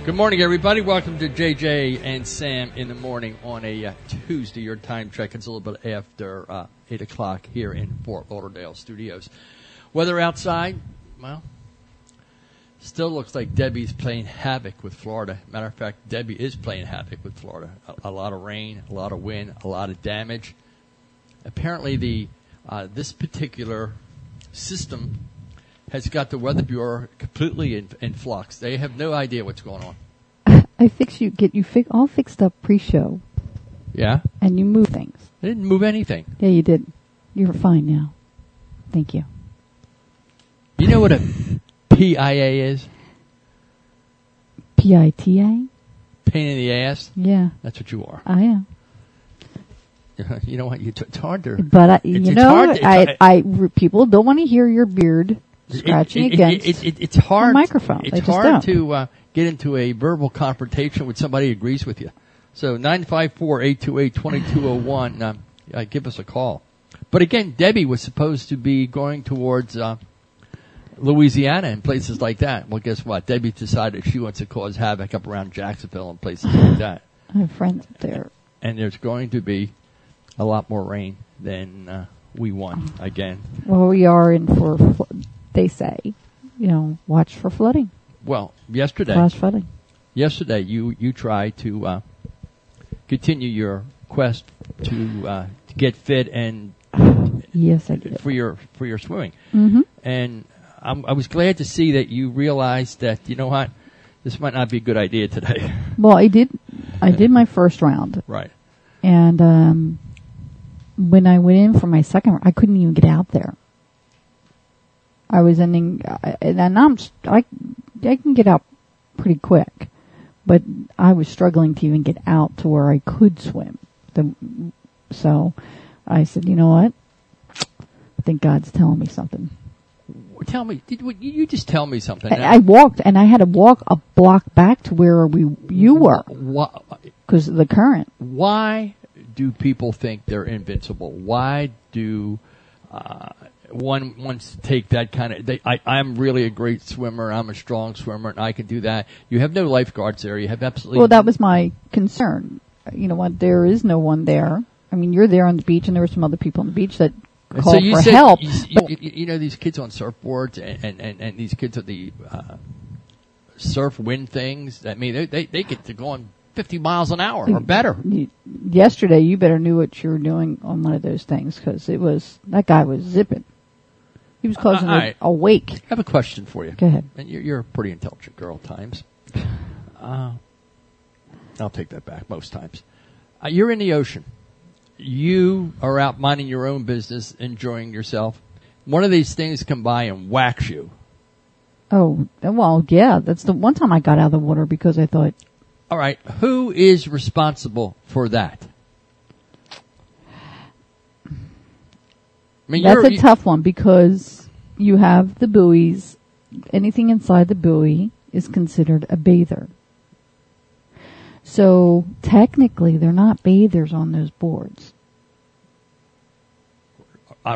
Good morning, everybody. Welcome to JJ and Sam in the morning on a Tuesday. Your time check. It's a little bit after 8 o'clock here in Fort Lauderdale studios. Weather outside, well, still looks like Debbie's playing havoc with Florida. Matter of fact, Debbie is playing havoc with Florida. A lot of rain, a lot of wind, a lot of damage. Apparently, this particular system has got the Weather Bureau completely in flux. They have no idea what's going on. All fixed up pre-show. Yeah? And you move things. I didn't move anything. Yeah, you did. You're fine now. Thank you. You know what a PIA is? PITA? Pain in the ass? Yeah. That's what you are. I am. You know what? It's hard to... But, people don't want to hear your beard scratching against it's hard, the microphone. It's hard to get into a verbal confrontation with somebody who agrees with you. So 954-828-2201, give us a call. But again, Debbie was supposed to be going towards Louisiana and places like that. Well, guess what? Debbie decided she wants to cause havoc up around Jacksonville and places like that. I have friends up there. And there's going to be a lot more rain than we want again. Well, we are in for, they say, watch for flooding. Well, yesterday, flash flooding. Yesterday, you tried to continue your quest to get fit and yes, I did. for your swimming. Mm-hmm. And I was glad to see that you realized that this might not be a good idea today. Well, I did my first round. Right. And when I went in for my second round, I couldn't even get out there. I was ending, and I can get out pretty quick, but I was struggling to even get out to where I could swim. So I said, you know what? I think God's telling me something. Tell me, you just tell me something. I walked, and I had to walk a block back to where you were because of the current. Why do people think they're invincible? Why do one wants to take that kind of... I'm really a great swimmer. I'm a strong swimmer, and I can do that. You have no lifeguards there. You have absolutely... Well, that was my concern. You know what? There is no one there. I mean, you're there on the beach, and there were some other people on the beach that called for help. These kids on surfboards and these kids with the surf wind things, I mean, they get to go on 50 miles an hour or better. Yesterday, you better knew what you were doing on one of those things because that guy was zipping. He was causing a wake. I have a question for you. Go ahead. And you're a pretty intelligent girl at times. I'll take that back most times. You're in the ocean. You are out minding your own business, enjoying yourself. One of these things come by and whacks you. Oh, well, yeah. That's the one time I got out of the water because I thought... All right. Who is responsible for that? I mean, that's a tough one because you have the buoys. Anything inside the buoy is considered a bather. So technically, they're not bathers on those boards.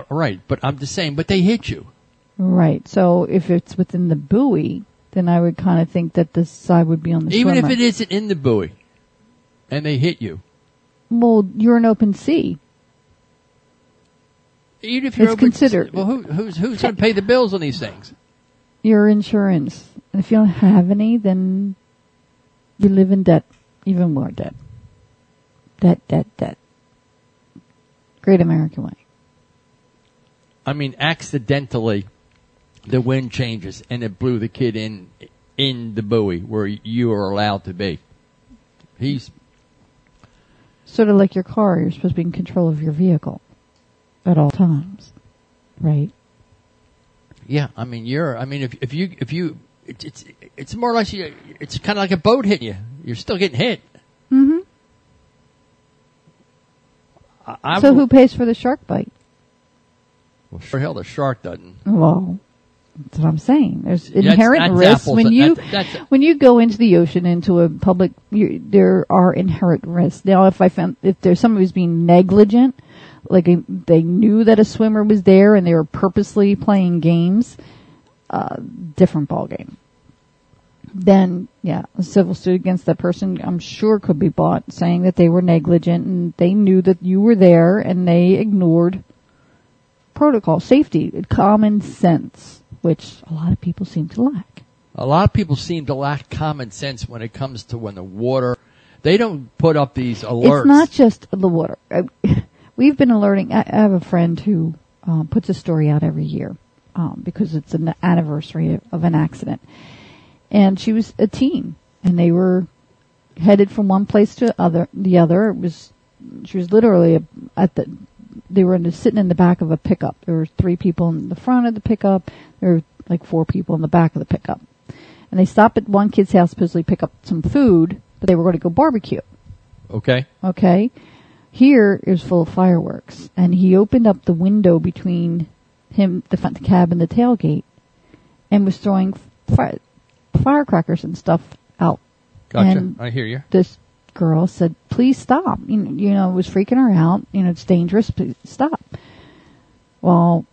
Right, but I'm just saying, but they hit you. Right. So if it's within the buoy, then I would kind of think that this side would be on the Even swimmer. if it isn't in the buoy and they hit you. Well, you're an open sea. Even if you're considered. Well, who's going to pay the bills on these things? Your insurance. And if you don't have any, then you live in debt. Even more debt. Debt. Great American way. I mean, accidentally, the wind changes and it blew the kid in the buoy where you are allowed to be. He's sort of like your car. You're supposed to be in control of your vehicle at all times, right? Yeah, I mean, if you, it's more or less it's kind of like a boat hitting you. You're still getting hit. Mm-hmm. So who pays for the shark bite? Well, sure hell, the shark doesn't. Well, that's what I'm saying. There's inherent risks when you go into the ocean, into a public. There are inherent risks. Now, if there's somebody who's being negligent, like they knew that a swimmer was there and they were purposely playing games, different ball game. then, yeah, a civil suit against that person, I'm sure, could be brought, saying that they were negligent and they knew that you were there and they ignored protocol, safety, common sense, which a lot of people seem to lack. A lot of people seem to lack common sense when it comes to when the water, they don't put up these alerts. It's not just the water. We've been alerting, I have a friend who puts a story out every year because it's an anniversary of an accident. And she was a teen, and they were headed from one place to the other. She was literally they were sitting in the back of a pickup. There were 3 people in the front of the pickup. There were like 4 people in the back of the pickup. And they stopped at one kid's house to supposedly pick up some food, but they were going to go barbecue. Okay. Here it was full of fireworks, and he opened up the window between the front cab and the tailgate, and was throwing firecrackers and stuff out. Gotcha. And I hear you. This girl said, "Please stop." You know, it was freaking her out. You know, it's dangerous. Please stop. Well,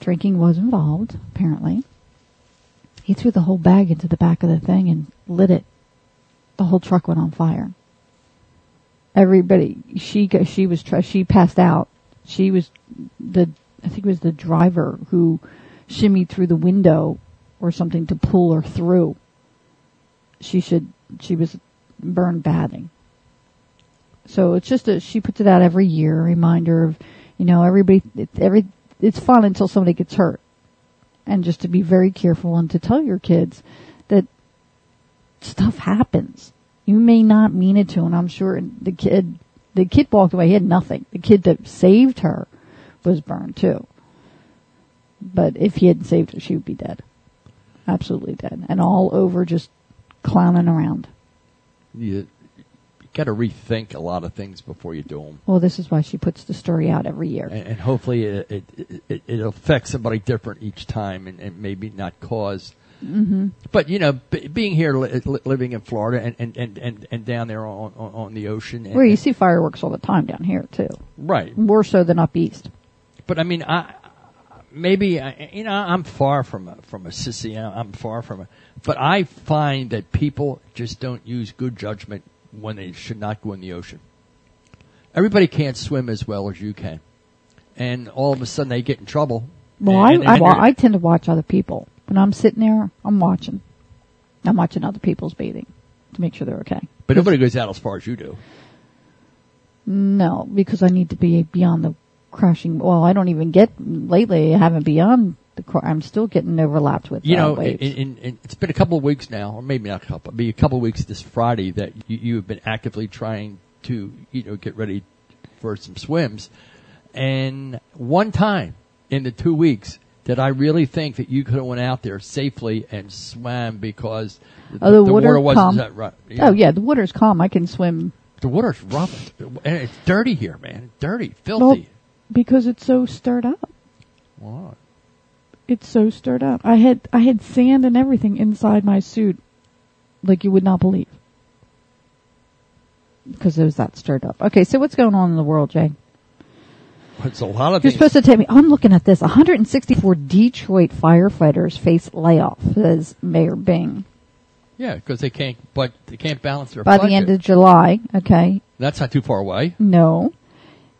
drinking was involved, apparently. He threw the whole bag into the back of the thing and lit it. The whole truck went on fire. Everybody, she passed out. She was I think it was the driver who shimmied through the window or something to pull her through. She was burned badly. So it's just she puts it out every year, a reminder of, you know, it's fun until somebody gets hurt. And just to be very careful and to tell your kids that stuff happens. You may not mean it to, and I'm sure the kid walked away, he had nothing. The kid that saved her was burned too. But if he hadn't saved her, she would be dead. Absolutely dead. And all over just clowning around. You got to rethink a lot of things before you do them. Well, this is why she puts the story out every year. And hopefully it affects somebody different each time and maybe not cause. Mm-hmm. But, you know, being here, living in Florida and down there on the ocean. Well, you see fireworks all the time down here, too. Right. More so than up east. But, I mean, I'm far from a sissy. I'm far from it. But I find that people just don't use good judgment when they should not go in the ocean. Everybody can't swim as well as you can. And all of a sudden they get in trouble. Well, I tend to watch other people. When I'm sitting there, I'm watching other people's bathing to make sure they're okay. But nobody goes out as far as you do. No, because I need to be beyond the crashing. Well, I don't even lately I haven't beyond I'm still getting overlapped with waves. It's been a couple of weeks now, or maybe not a couple, it'll be a couple of weeks this Friday that you have been actively trying to, get ready for some swims. And one time in the 2 weeks did I really think that you could have went out there safely and swam because the water wasn't that right. Yeah. Oh, yeah, the water's calm. I can swim. The water's rough. And it's dirty here, man. Dirty, filthy. Well, because it's so stirred up. What? It's so stirred up. I had sand and everything inside my suit, like you would not believe, because it was that stirred up. Okay, so what's going on in the world, Jay? It's a lot of You're things. supposed to tell me. I'm looking at this. 164 Detroit firefighters face layoff, says Mayor Bing. Yeah, because they can't balance their by budget. the end of July. Okay. That's not too far away. No,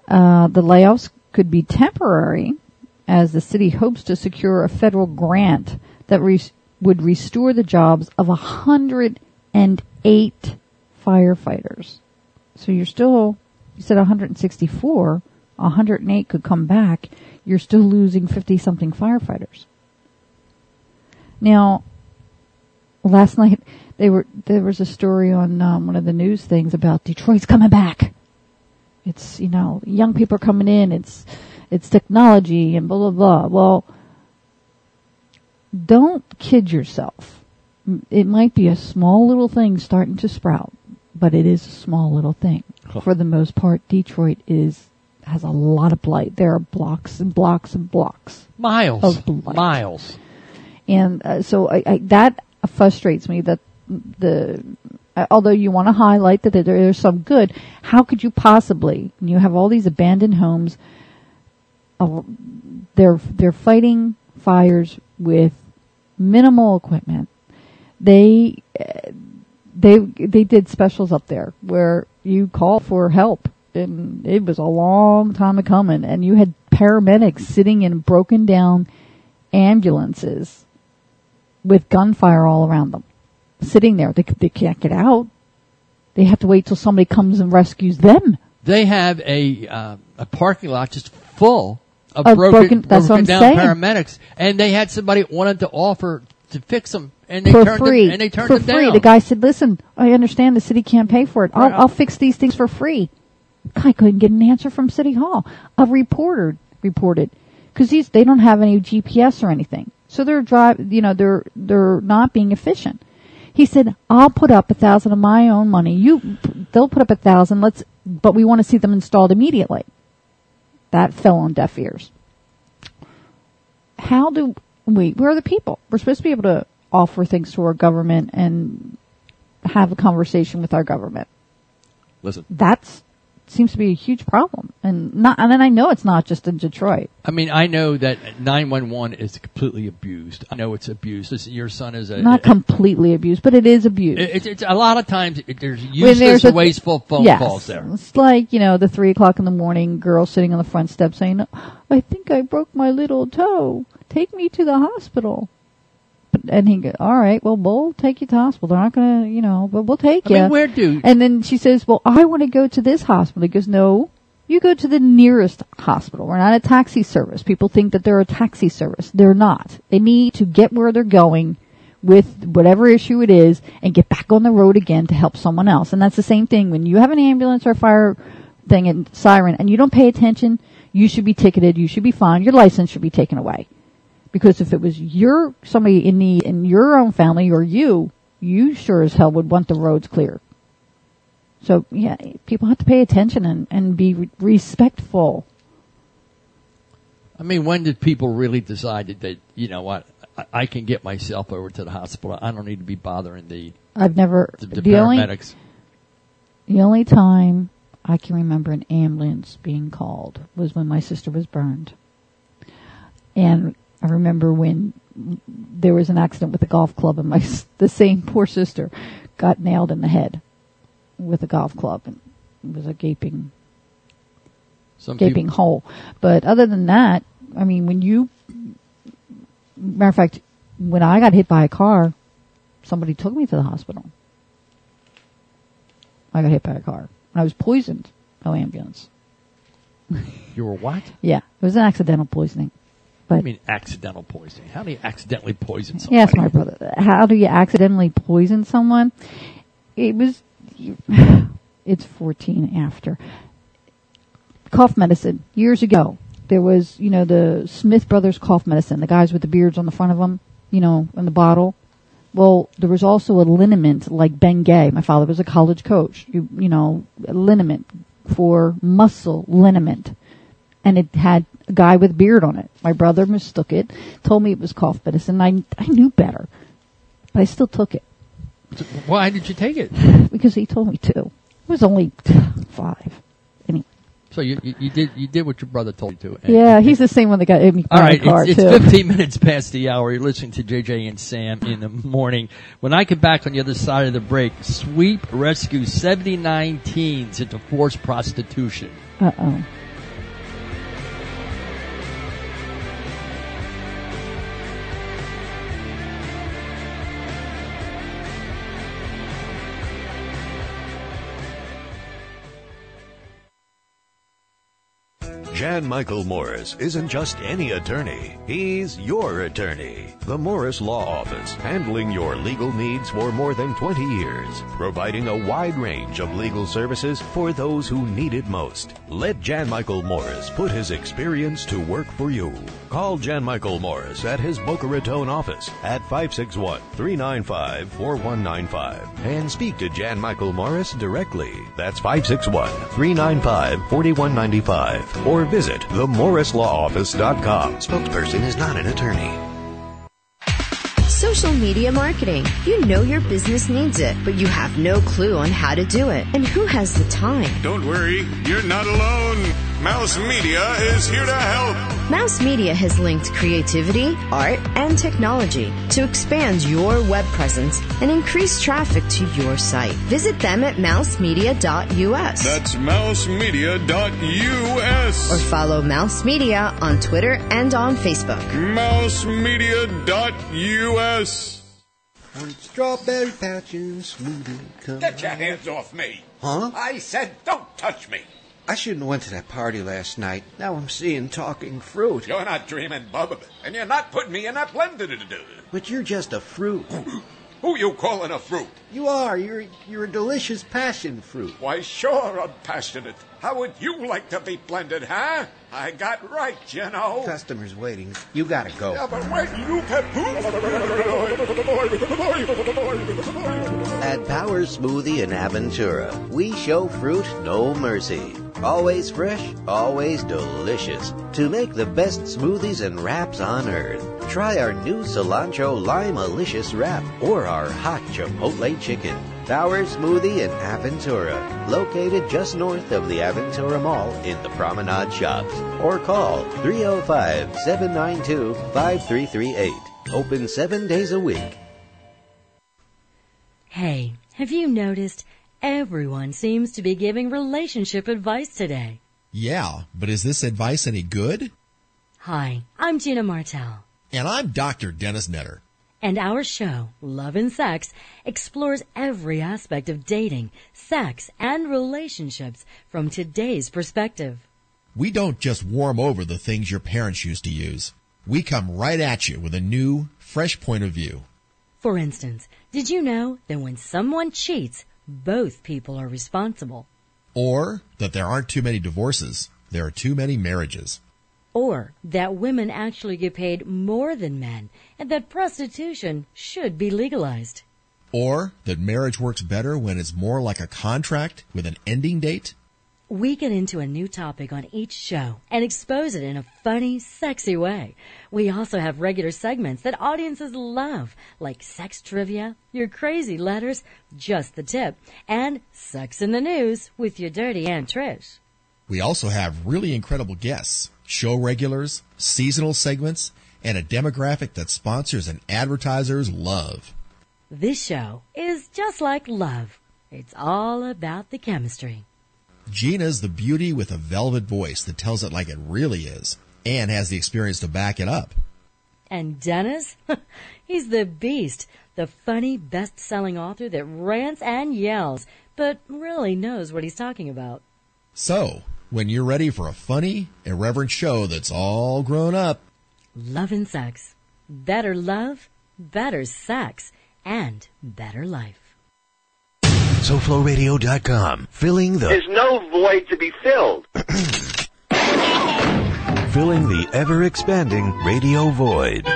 the layoffs could be temporary, as the city hopes to secure a federal grant that would restore the jobs of 108 firefighters. So you said 164, 108 could come back. You're still losing 50-something firefighters. Now, last night there was a story on one of the news things about Detroit's coming back. It's, young people are coming in. It's technology and blah, blah, blah. Well, don't kid yourself. It might be a small little thing starting to sprout, but it is a small little thing. For the most part, Detroit has a lot of blight. There are blocks and blocks and blocks. Miles. Of blight. Miles. And so that frustrates me that although you want to highlight that there's some good, how could you possibly, when you have all these abandoned homes, they're fighting fires with minimal equipment. they did specials up there where you call for help, and it was a long time coming, and you had paramedics sitting in broken down ambulances with gunfire all around them, sitting there. They can't get out. They have to wait till somebody comes and rescues them. They have a parking lot just full of broken down paramedics, and they had somebody wanted to offer to fix them, and they turned them down. The guy said, "Listen, I understand the city can't pay for it. I'll fix these things for free." Guy couldn't get an answer from City Hall. A reporter reported because they don't have any GPS or anything, so they're not being efficient. He said, "I'll put up 1,000 of my own money. They'll put up 1,000. But we want to see them installed immediately." That fell on deaf ears. How do we're the people. We're supposed to be able to offer things to our government and have a conversation with our government. Listen. That seems to be a huge problem. And I know it's not just in Detroit. I mean, I know that 911 is completely abused. I know it's abused. Listen, your son is not completely abused, but it is abused. It's a lot of times there's useless, wasteful phone calls there. It's like, the 3:00 in the morning girl sitting on the front step saying, "I think I broke my little toe. Take me to the hospital." And he goes, "All right, well, we'll take you to the hospital. They're not going to, but we'll take you." I mean, where do? And then she says, "Well, I want to go to this hospital." He goes, "No, you go to the nearest hospital. We're not a taxi service." People think that they're a taxi service. They're not. They need to get where they're going with whatever issue it is and get back on the road again to help someone else. And that's the same thing. When you have an ambulance or a fire thing and siren and you don't pay attention, you should be ticketed. You should be fined. Your license should be taken away. Because if it was somebody in need in your own family or you sure as hell would want the roads cleared. So, yeah, people have to pay attention and be respectful. I mean, when did people really decide that, what, I can get myself over to the hospital. I don't need to be bothering the paramedics. The only time I can remember an ambulance being called was when my sister was burned. And I remember when there was an accident with a golf club, and the same poor sister got nailed in the head with a golf club, and it was a gaping hole. But other than that, I mean, matter of fact, when I got hit by a car, somebody took me to the hospital. I got hit by a car. I was poisoned. No ambulance. You were what? Yeah, it was an accidental poisoning. What do you mean accidental poisoning? How do you accidentally poison somebody? Yes, my brother. How do you accidentally poison someone? It's 14 after. Cough medicine. Years ago, there was, the Smith Brothers cough medicine, the guys with the beards on the front of them, in the bottle. Well, there was also a liniment like Bengay. My father was a college coach. A liniment for muscle liniment. And it had a guy with a beard on it. My brother mistook it, told me it was cough medicine. I knew better, but I still took it. Why did you take it? Because he told me to. I was only 5. Anyway. So you did what your brother told you to. Yeah, he's the same one that got hit me by a car, it's 15 minutes past the hour. You're listening to JJ and Sam in the morning. When I get back on the other side of the break, sweep rescues 79 teens into forced prostitution. Uh-oh. Jan Michael Morris isn't just any attorney. He's your attorney. The Morris Law Office, handling your legal needs for more than 20 years, providing a wide range of legal services for those who need it most. Let Jan Michael Morris put his experience to work for you. Call Jan Michael Morris at his Boca Raton office at 561-395-4195 and speak to Jan Michael Morris directly. That's 561-395-4195 or visit themorrislawoffice.com. Spokesperson is not an attorney. Social media marketing. You know your business needs it, but you have no clue on how to do it. And who has the time? Don't worry, you're not alone. Mouse Media is here to help. Mouse Media has linked creativity, art, and technology to expand your web presence and increase traffic to your site. Visit them at mousemedia.us. That's mousemedia.us. Or follow Mouse Media on Twitter and on Facebook. mousemedia.us. When strawberry patch and smoothie come. Get your hands off me. Huh? I said don't touch me. I shouldn't have went to that party last night. Now I'm seeing talking fruit. You're not dreaming, Bub, and you're not putting me in that blender to do. But you're just a fruit. Who you calling a fruit? You are. You're a delicious passion fruit. Why, sure, I'm passionate. How would you like to be blended, huh? I got right, you know. Customers waiting. You gotta go. Yeah, but wait, you can... At Power Smoothie in Aventura, we show fruit no mercy. Always fresh, always delicious. To make the best smoothies and wraps on earth, try our new cilantro lime-alicious wrap or our hot chipotle chicken. Power Smoothie in Aventura, located just north of the Aventura Mall in the Promenade Shops. Or call 305-792-5338. Open 7 days a week. Hey, have you noticed everyone seems to be giving relationship advice today? Yeah, but is this advice any good? Hi, I'm Gina Martell. And I'm Dr. Dennis Netter. And our show, Love and Sex, explores every aspect of dating, sex, and relationships from today's perspective. We don't just warm over the things your parents used to use. We come right at you with a new, fresh point of view. For instance, did you know that when someone cheats, both people are responsible? Or that there aren't too many divorces, there are too many marriages. Or that women actually get paid more than men, and that prostitution should be legalized. Or that marriage works better when it's more like a contract with an ending date. We get into a new topic on each show and expose it in a funny, sexy way. We also have regular segments that audiences love, like sex trivia, your crazy letters, just the tip, and Sex in the News with your dirty Aunt Trish. We also have really incredible guests, show regulars, seasonal segments, and a demographic that sponsors and advertisers love. This show is just like love. It's all about the chemistry. Gina's the beauty with a velvet voice that tells it like it really is and has the experience to back it up. And Dennis? He's the beast, the funny, best-selling author that rants and yells, but really knows what he's talking about. So, when you're ready for a funny, irreverent show that's all grown up, Love and Sex. Better love, better sex, and better life. SoFloRadio.com. Filling the... There's no void to be filled. Filling the ever-expanding radio void.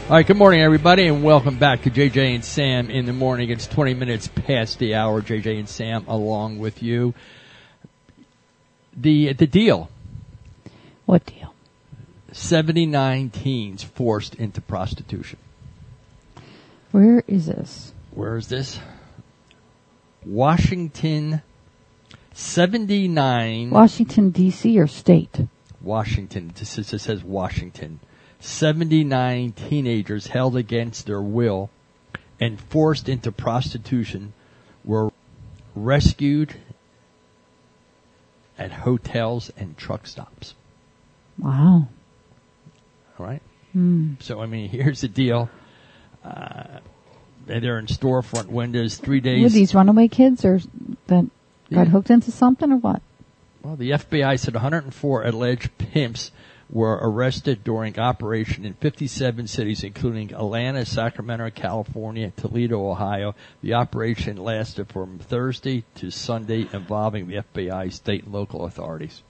All right, good morning, everybody, and welcome back to JJ and Sam in the morning. It's 20 minutes past the hour. JJ and Sam along with you. The deal. What deal? 79 teens forced into prostitution. Where is this? Where is this? Washington, 79. Washington, D.C. or state? Washington. It says Washington. 79 teenagers held against their will and forced into prostitution were rescued at hotels and truck stops. Wow. All right? So, I mean, here's the deal. They're in storefront windows 3 days. Were these runaway kids or that got hooked into something or what? Well, the FBI said 104 alleged pimps were arrested during operation in 57 cities, including Atlanta, Sacramento, California, Toledo, Ohio. The operation lasted from Thursday to Sunday, involving the FBI, state, and local authorities.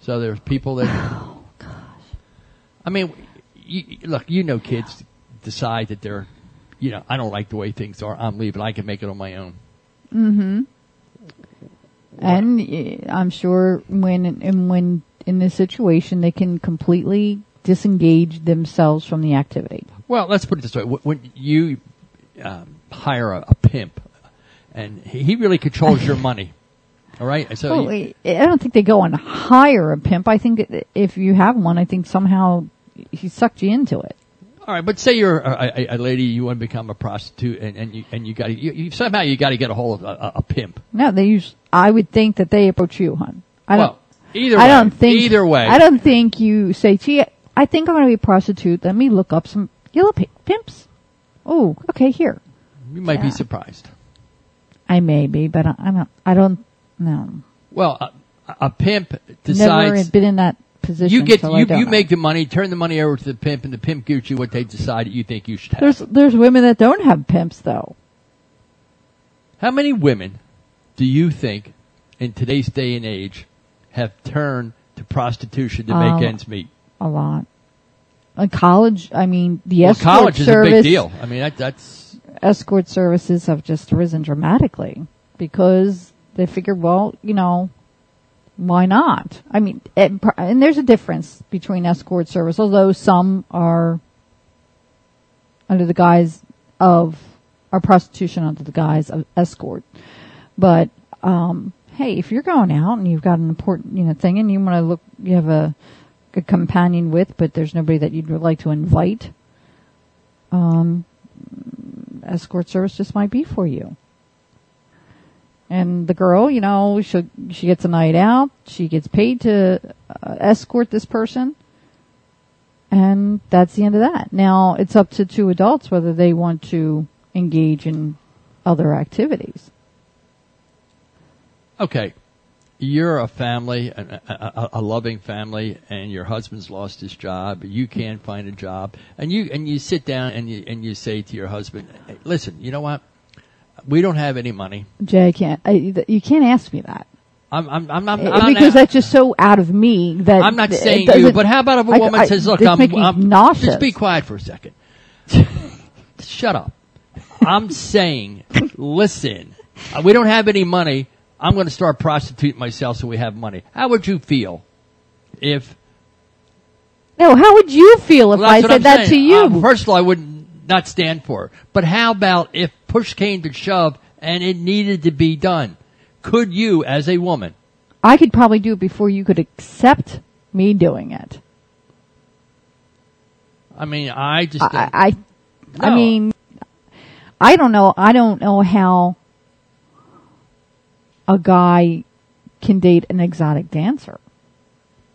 So there's people that... Oh, gosh. I mean, look, you know kids decide that they're, I don't like the way things are. I'm leaving. I can make it on my own. Mm-hmm. And I'm sure when in this situation, they can completely disengage themselves from the activity. Well, let's put it this way. When you hire a pimp, and he really controls your money, all right? So I don't think they go and hire a pimp. I think if you have one, I think somehow he sucked you into it. All right, but say you're a lady, you want to become a prostitute, and you got somehow you got to get a hold of a pimp. No, I would think that they approach you, hon. Either way. I don't think you say, gee, I think I'm going to be a prostitute. Let me look up some yellow pimps. Oh, okay, here. You might be surprised. I may be, but I don't know. Well, a pimp decides. Never been in that position. You make the money, turn the money over to the pimp, and the pimp gives you what they decide you think you should have. There's women that don't have pimps, though. How many women do you think in today's day and age have turned to prostitution to make ends meet? A lot. College, I mean, the escort college is service, a big deal. I mean, that's... Escort services have just risen dramatically because they figured, well, why not? I mean, and there's a difference between escort service, although some are under the guise of, or prostitution under the guise of escort. But, hey, if you're going out and you've got an important, thing and you want to you have a companion with, but there's nobody that you'd like to invite, escort service just might be for you. And the girl, she gets a night out, she gets paid to escort this person, and that's the end of that. Now, it's up to two adults whether they want to engage in other activities. Okay. You're a family, a loving family, and your husband's lost his job. You can't find a job, and you sit down and you say to your husband, hey, "Listen, you know what? We don't have any money." Jay, you can't ask me that. I'm because that's just so out of me that I'm not saying you. But how about if a woman says, "Look, I'm nauseous." Just be quiet for a second. Shut up. I'm saying, listen, we don't have any money. I'm going to start prostituting myself so we have money. How would you feel if... No, how would you feel if I said that to you? First of all, I would not stand for it. But how about if push came to shove and it needed to be done? Could you, as a woman... I could probably do it before you could accept me doing it. I mean, I just... I mean, I don't know. I don't know how a guy can date an exotic dancer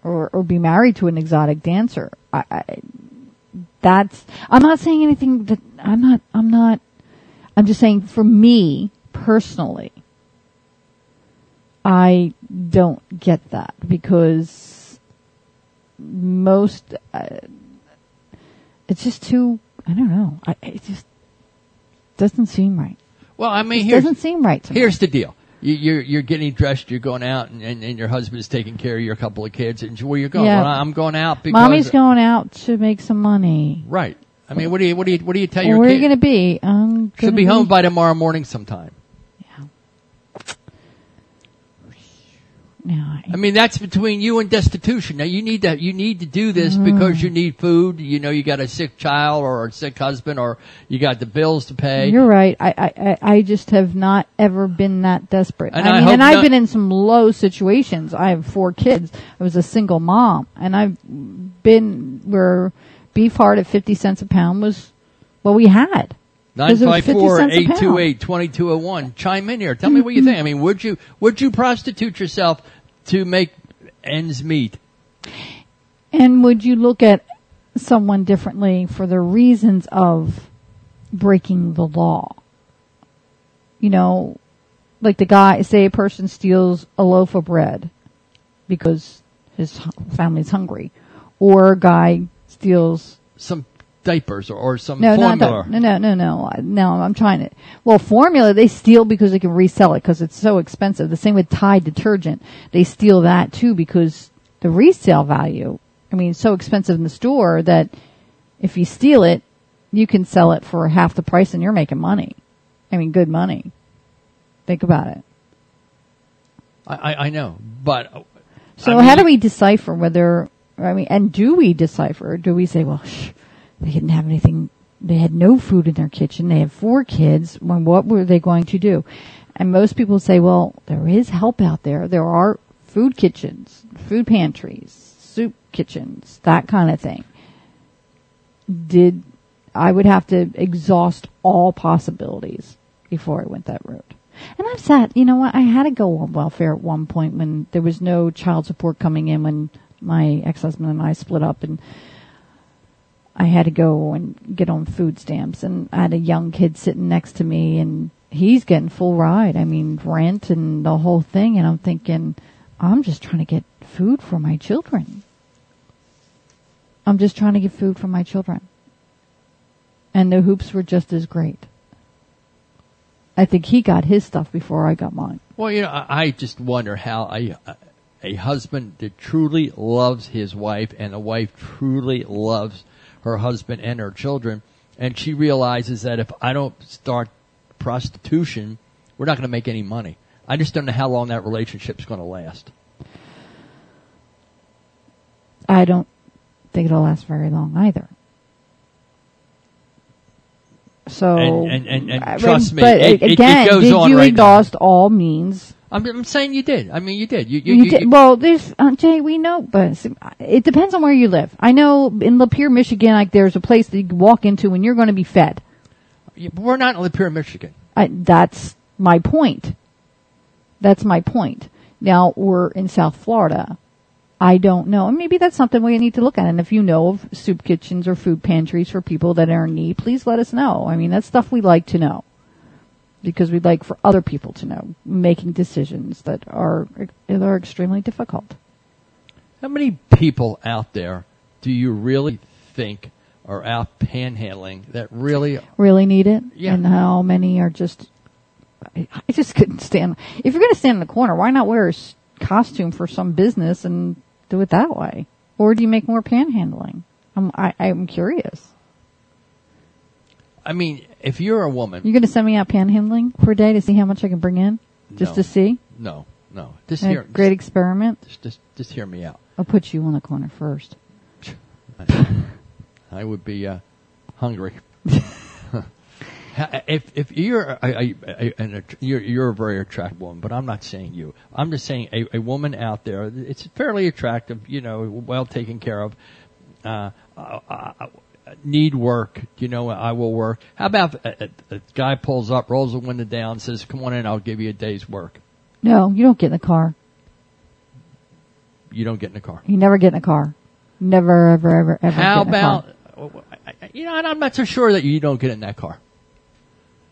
or be married to an exotic dancer. I'm not saying anything that I'm just saying for me personally, I don't get that because most, it's just too, I don't know. It just doesn't seem right. Well, I mean, it doesn't seem right to me. Here's the deal. You're getting dressed, you're going out, and your husband's taking care of your couple of kids. And where you're going? Yeah. Well, I'm going out because Mommy's going out to make some money. Right. I mean, what do you tell your Where kid? are you going to be? She'll be home by tomorrow morning sometime. Yeah. I mean, that's between you and destitution. Now, you need to do this because you need food. You got a sick child or a sick husband, or you got the bills to pay. You're right. I just have not ever been that desperate. And I've been in some low situations. I have 4 kids. I was a single mom, and I've been where beef heart at 50 cents a pound was what we had. 954-828-2201. Chime in here. Tell me what you think. I mean, would you prostitute yourself to make ends meet? And would you look at someone differently for the reasons of breaking the law? Like the guy, say a person steals a loaf of bread because his family's hungry, or a guy steals some diapers or some formula. No, I'm trying to. Well, formula, they steal because they can resell it because it's so expensive. The same with Tide detergent. They steal that too because the resale value, it's so expensive in the store that if you steal it, you can sell it for half the price and you're making money. Good money. Think about it. I know, but so how do we decipher whether? I mean, and do we decipher? Do we say, well, they didn't have anything? They had no food in their kitchen. They have 4 kids. Well, what were they going to do? And most people say, well, there is help out there. There are food kitchens, food pantries, soup kitchens, that kind of thing. I would have to exhaust all possibilities before I went that route. And I've sat, you know what, I had to go on welfare at one point when there was no child support coming in when my ex-husband and I split up, and I had to go and get on food stamps, and I had a young kid sitting next to me, and he's getting full ride. I mean, rent and the whole thing, and I'm thinking, I'm just trying to get food for my children. I'm just trying to get food for my children. And the hoops were just as great. I think he got his stuff before I got mine. Well, you know, I just wonder how a husband that truly loves his wife and a wife truly loves her husband and her children, and she realizes that if I don't start prostitution, we're not going to make any money. I just don't know how long that relationship's going to last. I don't think it'll last very long either. So, and trust me, but it goes did on you right exhaust all means? I'm saying you did. I mean, you did. You did. Well, there's Jay. We know, but it depends on where you live. I know in Lapeer, Michigan, like there's a place that you can walk into and you're going to be fed. We're not in Lapeer, Michigan. That's my point. That's my point. Now we're in South Florida. I don't know. And maybe that's something we need to look at. And if you know of soup kitchens or food pantries for people that are in need, please let us know. I mean, that's stuff we like to know. Because we'd like for other people to know, making decisions that are extremely difficult. How many people out there do you really think are out panhandling that really need it? Yeah. And how many are just... I just couldn't stand... If you're going to stand in the corner, why not wear a costume for some business and do it that way? Or do you make more panhandling? I'm curious. I mean, if you're a woman... You're going to send me out panhandling for a day to see how much I can bring in? Just to see? No. Great experiment? Just hear me out. I'll put you on the corner first. I would be hungry. If you're you're a very attractive woman, but I'm not saying you. I'm just saying a woman out there. It's fairly attractive, you know, well taken care of. Need work, you know, I will work. How about a guy pulls up, rolls the window down, says, "Come on in, I'll give you a day's work." No, you don't get in the car. You don't get in the car. You never get in a car. Never, ever. How about, you know, and I'm not so sure that you don't get in that car.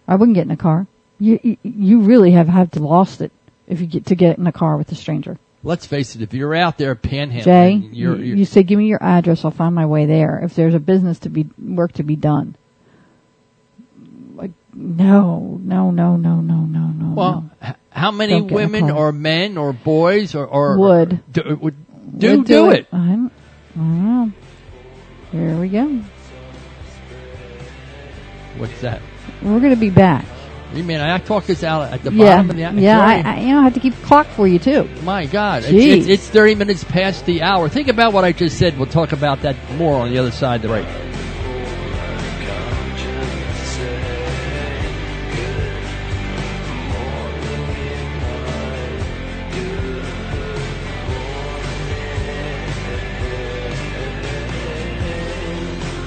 I wouldn't get in a car. You really have to lost it if you get in a car with a stranger. Let's face it, if you're out there panhandling, Jay, you say, give me your address, I'll find my way there. If there's a business work to be done. Like, no. Well, how many women or men or boys or would do it? I don't know. Here we go. What's that? We're going to be back. You mean I talk this out at the bottom of the hour? Yeah, I have to keep a clock for you too. My God, it's 30 minutes past the hour. Think about what I just said. We'll talk about that more on the other side of the break.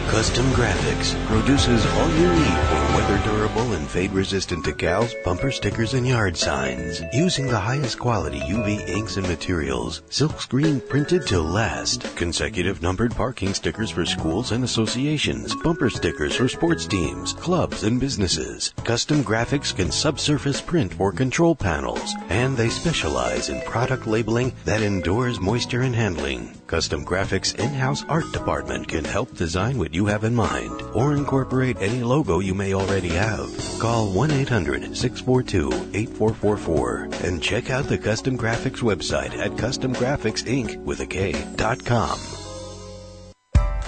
Custom Graphics produces all you need for weather durable and fade resistant decals, bumper stickers, and yard signs. Using the highest quality UV inks and materials, silkscreen printed to last. Consecutive numbered parking stickers for schools and associations, bumper stickers for sports teams, clubs, and businesses. Custom Graphics can subsurface print for control panels, and they specialize in product labeling that endures moisture and handling. Custom Graphics in-house art department can help design what you have in mind or incorporate any logo you may already have. Call 1-800-642-8444 and check out the Custom Graphics website at customgraphicsinc.com.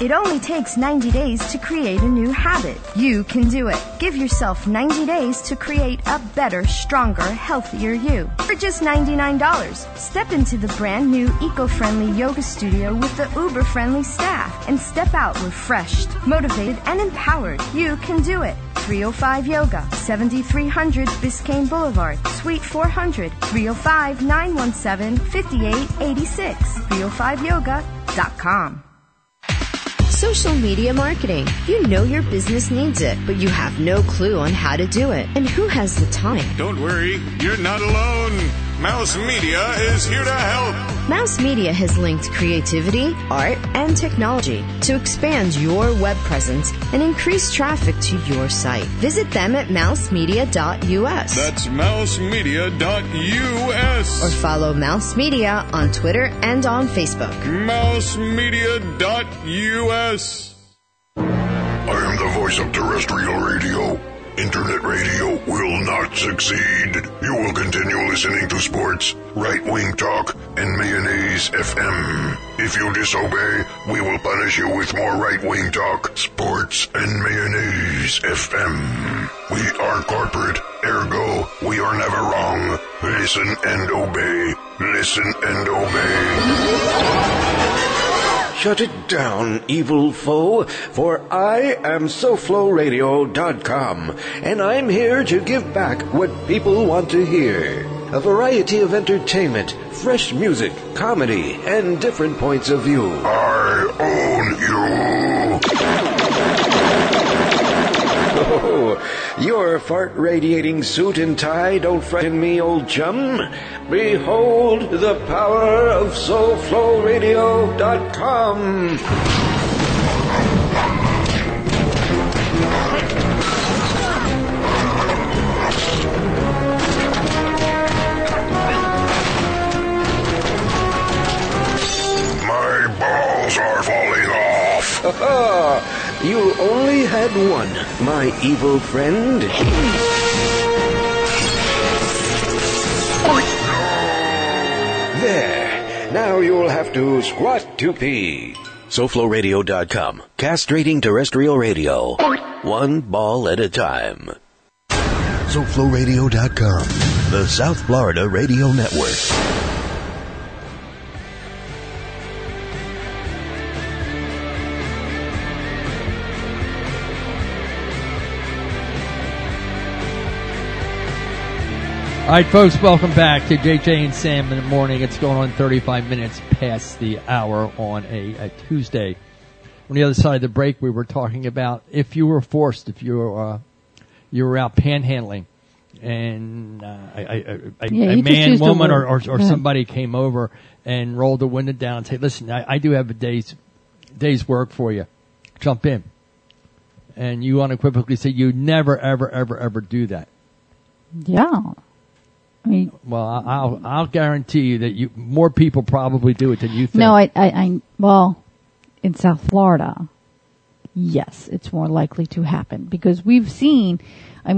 It only takes 90 days to create a new habit. You can do it. Give yourself 90 days to create a better, stronger, healthier you. For just $99, step into the brand new eco-friendly yoga studio with the uber-friendly staff and step out refreshed, motivated, and empowered. You can do it. 305 Yoga, 7300 Biscayne Boulevard, Suite 400, 305-917-5886, 305yoga.com. Social media marketing. You know your business needs it, but you have no clue on how to do it. And who has the time? Don't worry, you're not alone. Mouse Media is here to help. Mouse Media has linked creativity, art, and technology to expand your web presence and increase traffic to your site. Visit them at mousemedia.us. That's mousemedia.us. Or follow Mouse Media on Twitter and on Facebook. mousemedia.us. I am the voice of terrestrial radio. Internet radio will not succeed. You will continue listening to sports, right-wing talk, and mayonnaise FM. If you disobey, we will punish you with more right-wing talk, sports, and mayonnaise FM. We are corporate, ergo, we are never wrong. Listen and obey. Listen and obey. Shut it down, evil foe, for I am SoFloRadio.com, and I'm here to give back what people want to hear. A variety of entertainment, fresh music, comedy, and different points of view. I own you. Oh, your fart-radiating suit and tie don't frighten me, old chum. Behold the power of SoFloRadio.com. My balls are falling off. You only had one, my evil friend. There. Now you'll have to squat to pee. SoFloRadio.com. Castrating terrestrial radio. One ball at a time. SoFloRadio.com. The South Florida Radio Network. All right, folks, welcome back to JJ and Sam in the morning. It's going on 35 minutes past the hour on a Tuesday. On the other side of the break, we were talking about if you were forced, if you were out panhandling, and a man, woman, or somebody came over and rolled the window down and said, "Listen, I do have a day's work for you. Jump in." And you unequivocally say you never, ever, ever, ever do that. Yeah. Well, I'll guarantee you that more people probably do it than you think. No, well, in South Florida, yes, it's more likely to happen because we've seen, I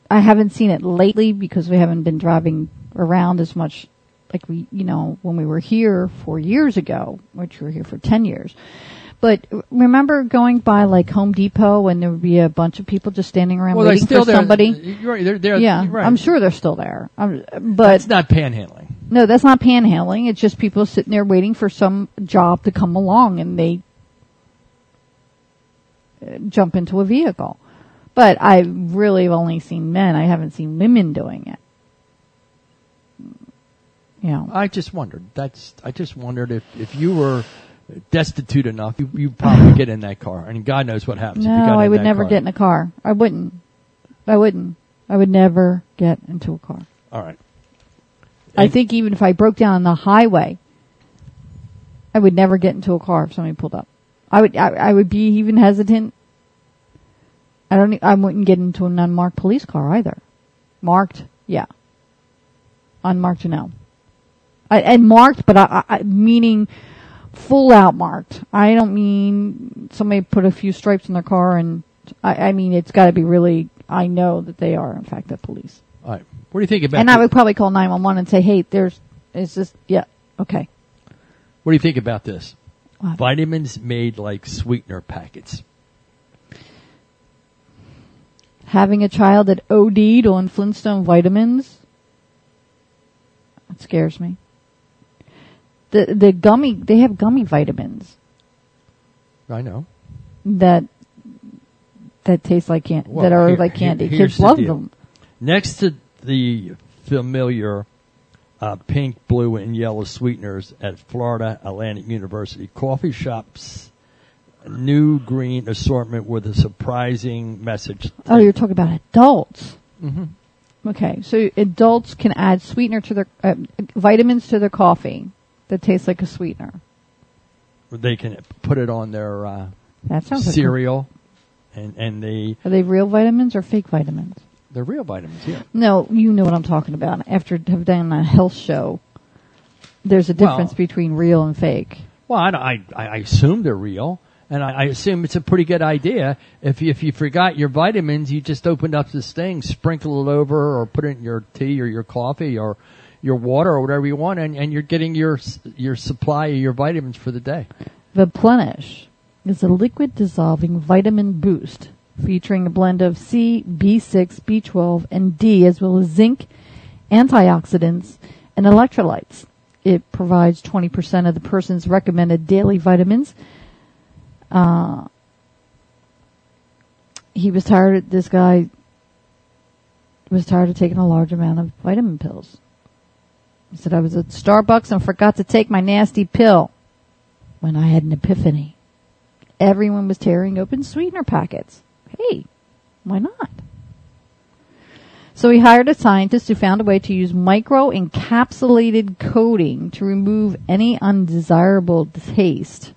haven't seen it lately because we haven't been driving around as much like when we were here 4 years ago, which we were here for 10 years. But remember going by like Home Depot and there would be a bunch of people just standing around waiting for somebody? You're right, they're yeah, right. I'm sure they're still there. But that's not panhandling. No, that's not panhandling. It's just people sitting there waiting for some job to come along and they jump into a vehicle. But I really have only seen men. I haven't seen women doing it. I just wondered. I just wondered if you were destitute enough, you probably get in that car, and God knows what happens. No, if you got I in would that never car. get in a car. I wouldn't. I would never get into a car. All right. I think even if I broke down on the highway, I would never get into a car if somebody pulled up. I would be even hesitant. I wouldn't get into an unmarked police car either. Marked, yeah. Unmarked, no. And marked, but I meaning full out marked. I don't mean somebody put a few stripes on their car, and I mean it's got to be really. I know that they are in fact the police. All right. What do you think about? And I would probably call 911 and say, "Hey, it's just yeah, okay." What do you think about this? What? Vitamins made like sweetener packets. Having a child that OD'd on Flintstone vitamins, it scares me. They have gummy vitamins. I know. That taste like candy, that are like candy. Kids love them. Next to the familiar pink, blue, and yellow sweeteners at Florida Atlantic University, coffee shops new green assortment with a surprising message. Oh, you're talking about adults. Mm-hmm. Okay, so adults can add sweetener to their vitamins to their coffee that tastes like a sweetener. They can put it on their that sounds cereal, and they are they real vitamins or fake vitamins? They're real vitamins. Yeah. No, you know what I'm talking about. After have done a health show, there's a difference between real and fake. Well, I assume they're real. And I assume it's a pretty good idea. If you forgot your vitamins, you just open up this thing, sprinkle it over, or put it in your tea or your coffee or your water or whatever you want, and you're getting your supply of your vitamins for the day. Replenish is a liquid dissolving vitamin boost featuring a blend of C, B6, B12, and D, as well as zinc, antioxidants, and electrolytes. It provides 20% of the person's recommended daily vitamins. This guy was tired of taking a large amount of vitamin pills. He said, I was at Starbucks and forgot to take my nasty pill when I had an epiphany. Everyone was tearing open sweetener packets. Hey, why not? So he hired a scientist who found a way to use micro-encapsulated coating to remove any undesirable taste.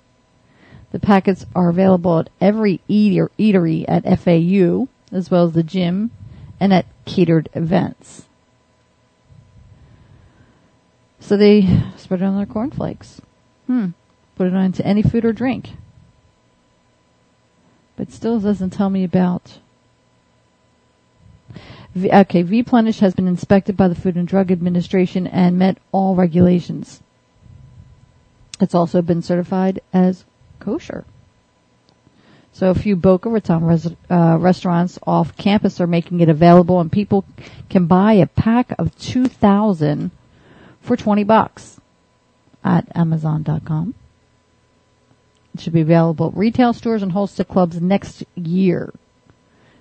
The packets are available at every eatery at FAU, as well as the gym, and at catered events. So they spread it on their cornflakes. Put it onto any food or drink. But still doesn't tell me about... V-Plenish has been inspected by the Food and Drug Administration and met all regulations. It's also been certified as kosher. So a few Boca Raton restaurants off campus are making it available, and people can buy a pack of 2,000 for $20 at Amazon.com. It should be available at retail stores and wholesale clubs next year.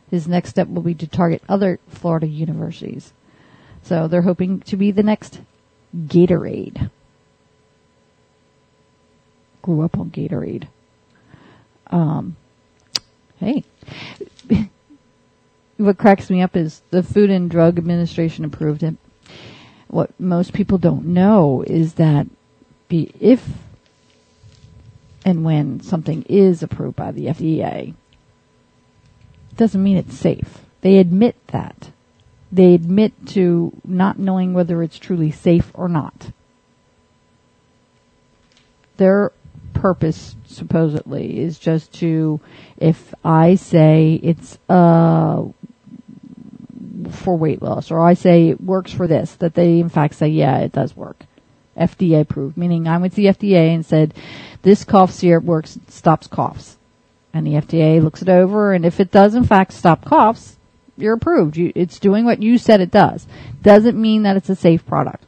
His next step will be to target other Florida universities. So they're hoping to be the next Gatorade. Grew up on Gatorade. Hey. What cracks me up is the Food and Drug Administration approved it. What most people don't know is that if and when something is approved by the FDA, doesn't mean it's safe. They admit that. They admit to not knowing whether it's truly safe or not. Their purpose, supposedly, is just to, if I say it's for weight loss, or I say it works for this, that they in fact say, yeah, it does work. FDA approved, meaning I went to the FDA and said, this cough syrup works, stops coughs. And the FDA looks it over, and if it does in fact stop coughs, you're approved. It's doing what you said it does. Doesn't mean that it's a safe product.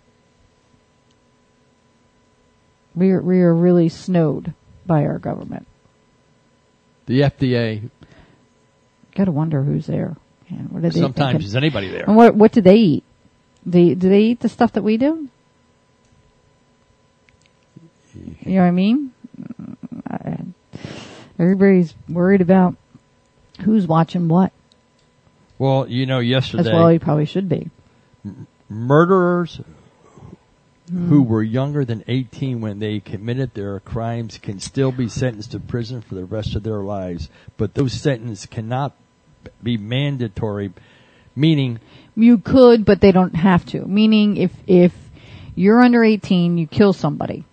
We are really snowed by our government. The FDA. Gotta wonder who's there. Yeah, what are they sometimes thinking? Is anybody there? And what do they eat? Do they eat the stuff that we do? You know what I mean? Everybody's worried about who's watching what. Well, yesterday... As well, you probably should be. Murderers who were younger than 18 when they committed their crimes can still be sentenced to prison for the rest of their lives. But those sentences cannot be mandatory, meaning... You could, but they don't have to. Meaning, if you're under 18, you kill somebody.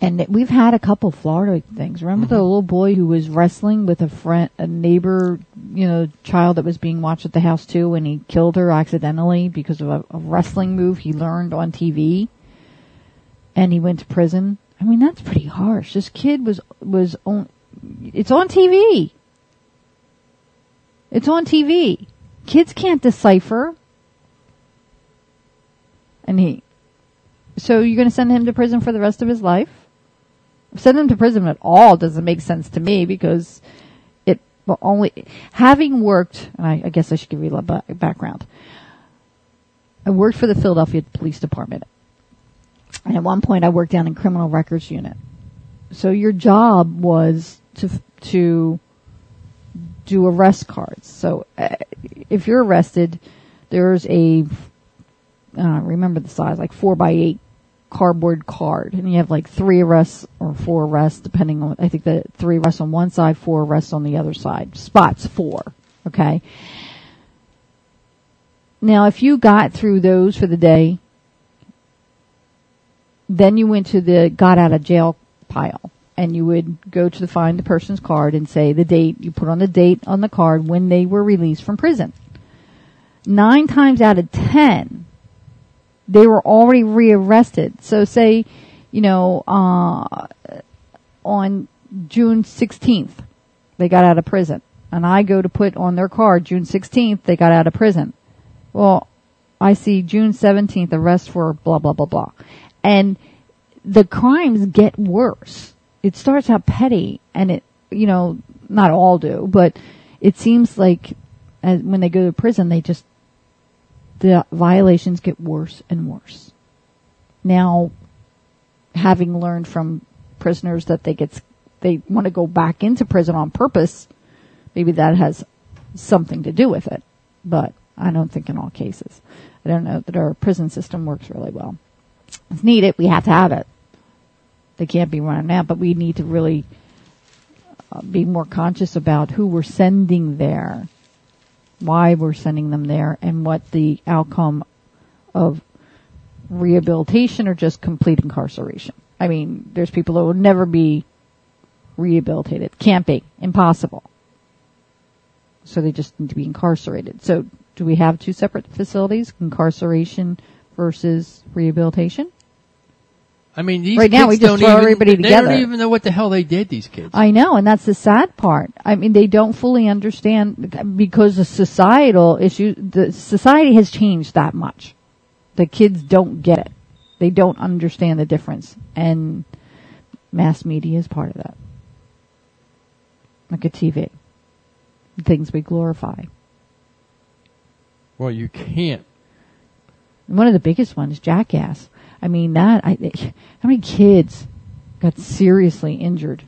And we've had a couple Florida things. Remember the little boy who was wrestling with a neighbor, child that was being watched at the house too, and he killed her accidentally because of a wrestling move he learned on TV, and he went to prison. I mean, that's pretty harsh. This kid was on, it's on TV. It's on TV. Kids can't decipher. So you're going to send him to prison for the rest of his life? Send him to prison at all doesn't make sense to me, because it will only, having worked, and I guess I should give you a background. I worked for the Philadelphia Police Department. And at one point I worked down in criminal records unit. So your job was to do arrest cards. So if you're arrested, there's a, I don't remember the size, like 4x8 cardboard card. And you have like 3 arrests or 4 arrests, depending on, I think the 3 arrests on one side, 4 arrests on the other side. Spots 4. Okay. Now, if you got through those for the day, then you went to the got out of jail pile, and you would go to find the person's card and say the date. You put on the date on the card when they were released from prison. 9 times out of 10, they were already rearrested. So say, on June 16th, they got out of prison. And I go to put on their card, June 16th, they got out of prison. Well, I see June 17th, arrest for blah, blah, blah, blah. And the crimes get worse. It starts out petty, and it, not all do, but it seems like when they go to prison, the violations get worse and worse. Now, having learned from prisoners that they want to go back into prison on purpose, maybe that has something to do with it. But I don't think in all cases. I don't know that our prison system works really well. It's needed. We have to have it. They can't be running out, but we need to really be more conscious about who we're sending there, why we're sending them there, and what the outcome of rehabilitation or just complete incarceration. I mean, there's people that will never be rehabilitated. Can't be. Impossible. So they just need to be incarcerated. So do we have 2 separate facilities, incarceration versus rehabilitation? I mean, these right kids now we just throw everybody together. They don't even know what the hell they did, these kids. I know, and that's the sad part. I mean, they don't fully understand, because the societal issue, the society has changed that much. The kids don't get it. They don't understand the difference. And mass media is part of that. Like a TV. Things we glorify. Well, you can't. One of the biggest ones, Jackass. I mean, how many kids got seriously injured?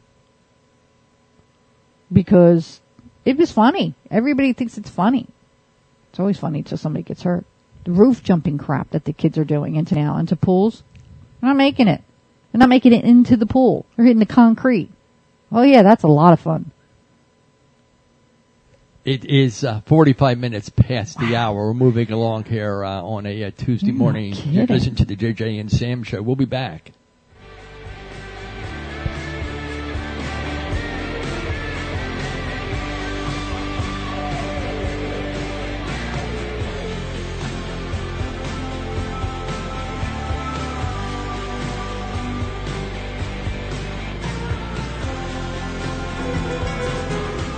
Because it was funny. Everybody thinks it's funny. It's always funny until somebody gets hurt. The roof jumping crap that the kids are doing into pools. They're not making it. They're not making it into the pool. They're hitting the concrete. Oh yeah, that's a lot of fun. It is 45 minutes past the hour. We're moving along here on a Tuesday morning. Listen to the JJ and Sam show. We'll be back.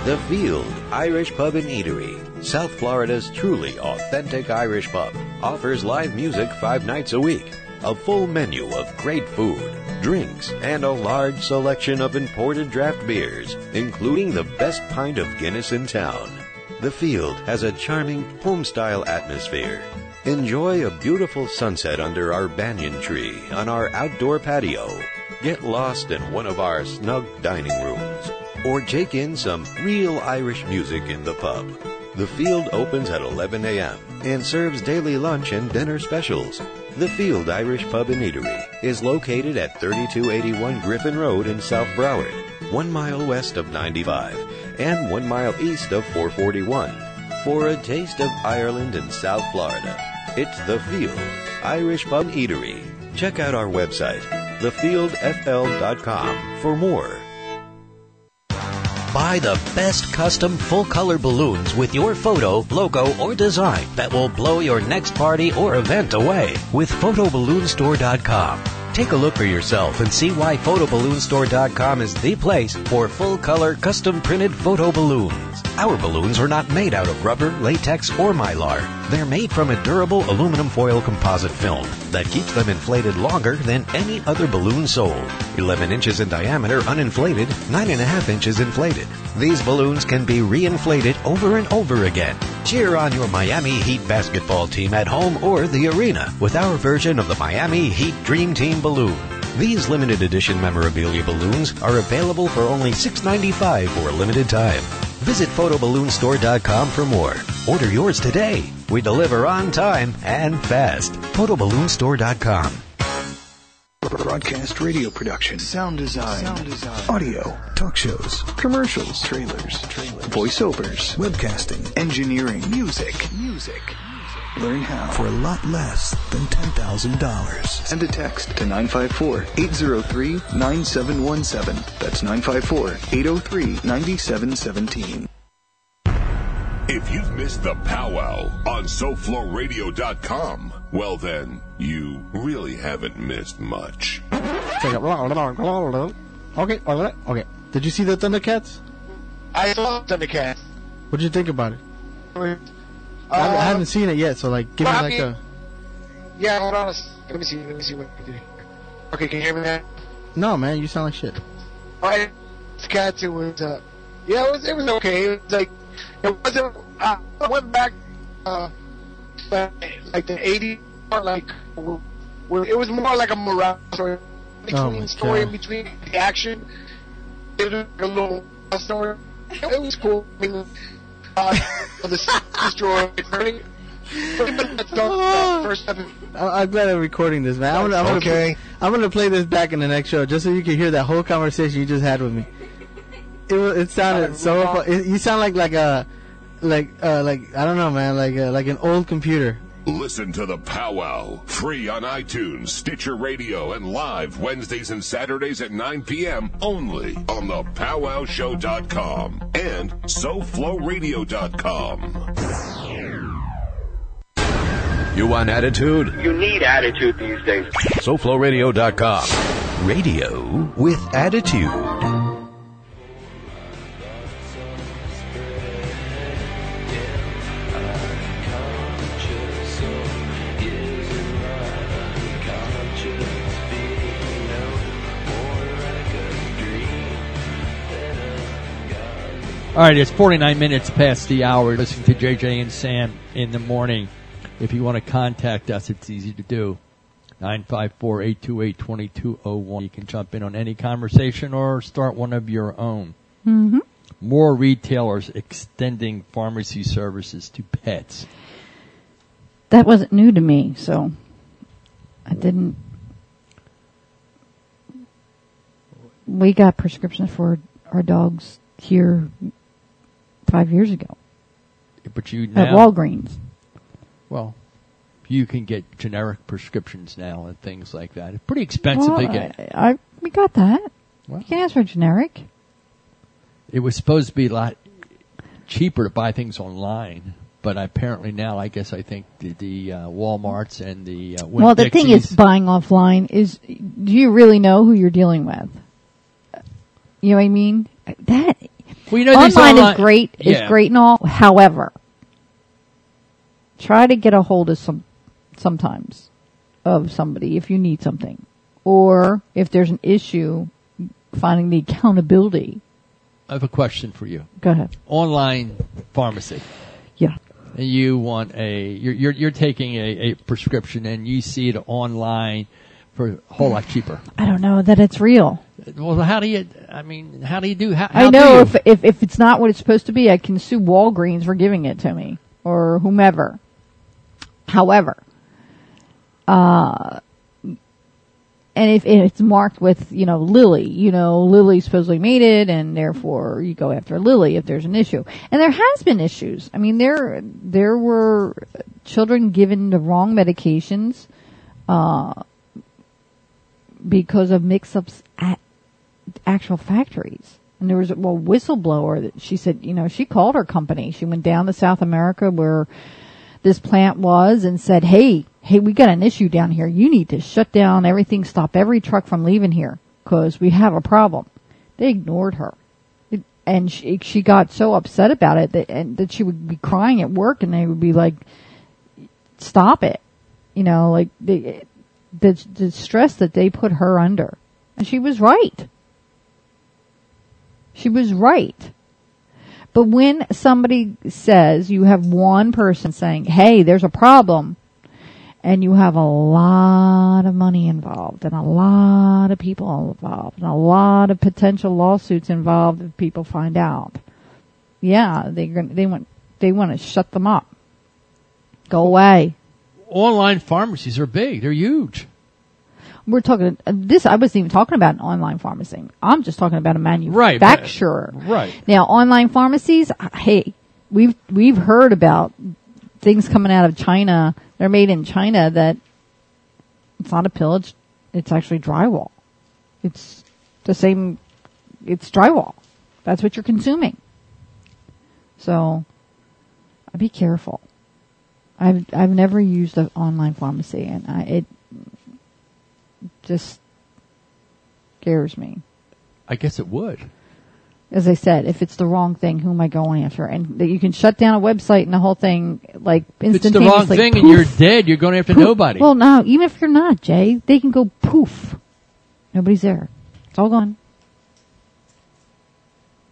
The Field Irish Pub and Eatery, South Florida's truly authentic Irish pub, offers live music 5 nights a week, a full menu of great food, drinks, and a large selection of imported draft beers, including the best pint of Guinness in town. The Field has a charming home-style atmosphere. Enjoy a beautiful sunset under our banyan tree on our outdoor patio. Get lost in one of our snug dining rooms. Or take in some real Irish music in the pub. The Field opens at 11 a.m. and serves daily lunch and dinner specials. The Field Irish Pub and Eatery is located at 3281 Griffin Road in South Broward, 1 mile west of 95 and 1 mile east of 441. For a taste of Ireland and South Florida, it's The Field Irish Pub and Eatery. Check out our website, thefieldfl.com, for more. Buy the best custom full-color balloons with your photo, logo, or design that will blow your next party or event away with photoballoonstore.com. Take a look for yourself and see why PhotoBalloonStore.com is the place for full-color, custom-printed photo balloons. Our balloons are not made out of rubber, latex, or mylar. They're made from a durable aluminum foil composite film that keeps them inflated longer than any other balloon sold. 11 inches in diameter uninflated, 9.5 inches inflated. These balloons can be reinflated over and over again. Cheer on your Miami Heat basketball team at home or the arena with our version of the Miami Heat Dream Team balloon. These limited edition memorabilia balloons are available for only $6.95 for a limited time. Visit PhotoBalloonStore.com for more. Order yours today. We deliver on time and fast. PhotoBalloonStore.com. Broadcast radio production, sound design, audio, talk shows, commercials, trailers, voiceovers, webcasting, engineering, music. Learn how for a lot less than $10,000. Send a text to 954-803-9717. That's 954-803-9717. If you've missed the powwow on SoFloRadio.com, well then, you really haven't missed much. Okay. Did you see the Thundercats? I saw Thundercats. What did you think about it? I haven't seen it yet, so give me a... Yeah, hold on a second. Let me see what I do. Okay, can you hear me now? No, man, you sound like shit. Alright, Cats, it was, it was okay. It was like, it wasn't, I went back, like the 80s, it was more like a morale story. Story in between the action. It was a little story. It was cool. I mean, the destroyed burning. I'm glad I'm recording this, man. I'm gonna play this back in the next show just so you can hear that whole conversation you just had with me. It sounded so. You sound like I don't know, man, like an old computer. Listen to the Powwow, free on iTunes, Stitcher Radio, and live Wednesdays and Saturdays at 9 p.m. only on the PowwowShow.com and SoFloRadio.com. You want attitude? You need attitude these days. SoFloRadio.com. Radio with attitude. All right, it's 49 minutes past the hour. Listening to JJ and Sam in the morning. If you want to contact us, it's easy to do. 954-828-2201. You can jump in on any conversation or start one of your own. Mm-hmm. More retailers extending pharmacy services to pets. That wasn't new to me, so I didn't. We got prescriptions for our dogs here 5 years ago. But you now, at Walgreens. Well, you can get generic prescriptions now and things like that. It's pretty expensive to get. We got that. Well, you can ask for generic. It was supposed to be a lot cheaper to buy things online, but apparently now, I think the Walmarts and the well, the thing is, buying offline is, do you really know who you're dealing with? You know what I mean? That online is great. Yeah. It's great and all. However, try to get a hold of sometimes of somebody if you need something, or if there's an issue, finding the accountability. I have a question for you. Go ahead. Online pharmacy. Yeah. And you want you're taking a prescription and you see it online for a whole lot cheaper. I don't know that it's real. Well, how do you do? I know if it's not what it's supposed to be, I can sue Walgreens for giving it to me or whomever. However, and if it's marked with, Lily, Lily supposedly made it, and therefore you go after Lily if there's an issue. And there has been issues. I mean, there were children given the wrong medications, because of mix-ups at actual factories. And there was a whistleblower that she said, she called her company. She went down to South America where this plant was and said, hey, hey, we got an issue down here. You need to shut down everything, stop every truck from leaving here because we have a problem. They ignored her. And she got so upset about it that she would be crying at work, and they would be like, stop it. You know, like the stress that they put her under. And she was right. She was right. But when somebody says, you have one person saying, hey, there's a problem, and you have a lot of money involved and a lot of people involved and a lot of potential lawsuits involved if people find out. Yeah, they want to shut them up. Go away. Online pharmacies are big. They're huge. We're talking this. I wasn't even talking about an online pharmacy. I'm just talking about a manufacturer. Right. Now, online pharmacies. Hey, we've heard about things coming out of China. They're made in China that it's not a pill. It's actually drywall. It's the same. It's drywall. That's what you're consuming. So, be careful. I've never used an online pharmacy, and it just scares me. I guess it would. As I said, if it's the wrong thing, who am I going after? And that you can shut down a website and the whole thing, like, instantaneously. If it's the wrong thing poof, and you're dead, you're going after nobody. Well, no, even if you're not, Jay, they can go poof. Nobody's there. It's all gone.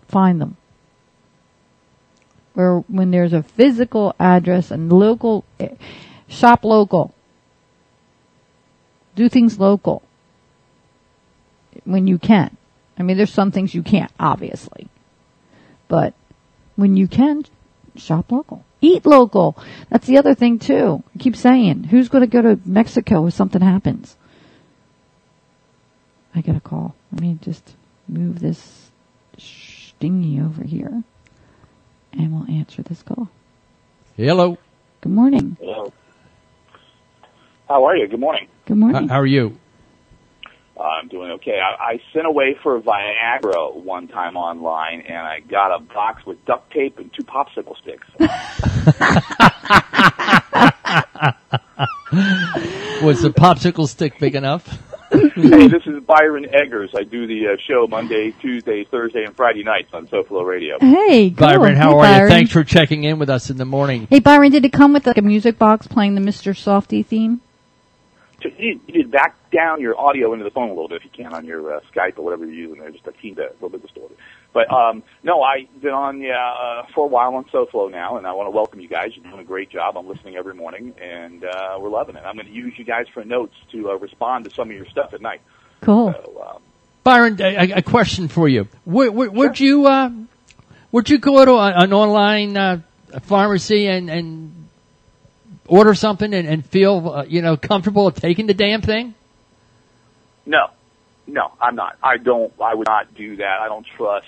Find them. Where when there's a physical address and local, shop local. Do things local. When you can. I mean, there's some things you can't, obviously. But when you can, shop local. Eat local. That's the other thing, too. I keep saying, who's going to go to Mexico if something happens? I get a call. Let me just move this stingy over here, and we'll answer this call. Hello. Good morning. Hello. How are you? Good morning. Good morning. How are you? I'm doing okay. I sent away for Viagra one time online, and I got a box with duct tape and 2 popsicle sticks. Was the popsicle stick big enough? Hey, this is Byron Eggers. I do the show Monday, Tuesday, Thursday, and Friday nights on SoFlo Radio. Hey, cool. Byron, how hey, are Byron. you? Thanks for checking in with us in the morning. Hey, Byron, did it come with like a music box playing the Mr. Softy theme? You need to back down your audio into the phone a little bit if you can on your Skype or whatever you're using there, just a little bit distorted. But no, I've been on for a while on SoFlo now, and I want to welcome you guys. You're doing a great job. I'm listening every morning, and we're loving it. I'm going to use you guys for notes to respond to some of your stuff at night. Cool. So, Byron, a question for you. Would you go to an online pharmacy and order something and feel comfortable taking the damn thing? No, I'm not. I would not do that. I don't trust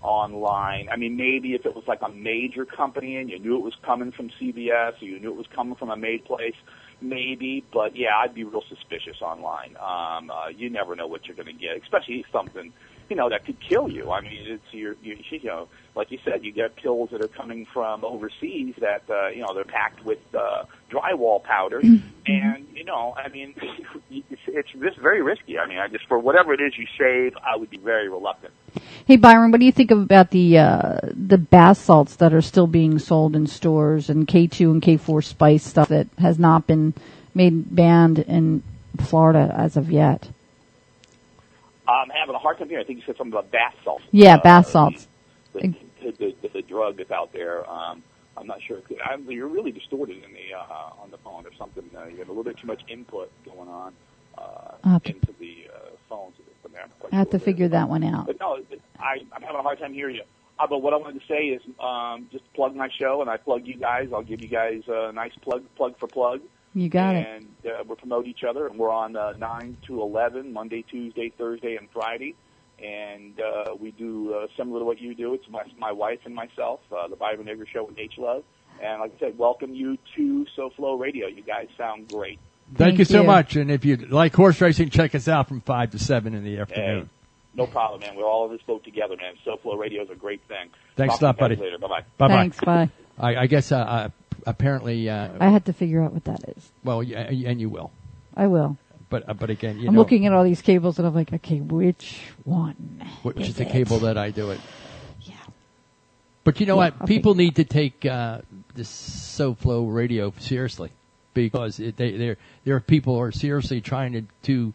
online. I mean, maybe if it was like a major company and you knew it was coming from CVS or you knew it was coming from a made place, maybe. But yeah, I'd be real suspicious online. You never know what you're going to get, especially something, that could kill you. I mean, it's like you said, you get pills that are coming from overseas that, they're packed with, drywall powder. And, I mean, it's very risky. I mean, for whatever it is you save, I would be very reluctant. Hey, Byron, what do you think about the bath salts that are still being sold in stores and K2 and K4 spice stuff that has not been banned in Florida as of yet? I'm having a hard time here. I think you said something about bath salts. Yeah, bath salts. The drug that's out there. I'm not sure. You're really distorted in on the phone or something. You have a little bit too much input going on into the phones. I have to figure that one out. But no, I'm having a hard time hearing you. But what I wanted to say is just plug my show, and I plug you guys. I'll give you guys a nice plug for plug. You got it. And we'll promote each other, and we're on 9 to 11, Monday, Tuesday, Thursday, and Friday. And we do similar to what you do. It's my wife and myself, the Byron Eggers Show with H Love. And like I said, welcome you to SoFlo Radio. You guys sound great. Thank you so much. And if you like horse racing, check us out from 5 to 7 in the afternoon. Hey, no problem, man. We're all in this boat together, man. SoFlo Radio is a great thing. Thanks a lot, buddy. Later. Bye-bye. Bye-bye. Thanks, bye. I guess apparently. I had to figure out what that is. Well, yeah, and you will. I will. But again, I'm looking at all these cables and I'm like, okay, which one? Which is the cable that I do it? Yeah. But you know what? I'll People need to take this SoFlo radio seriously, because there are people who are seriously trying to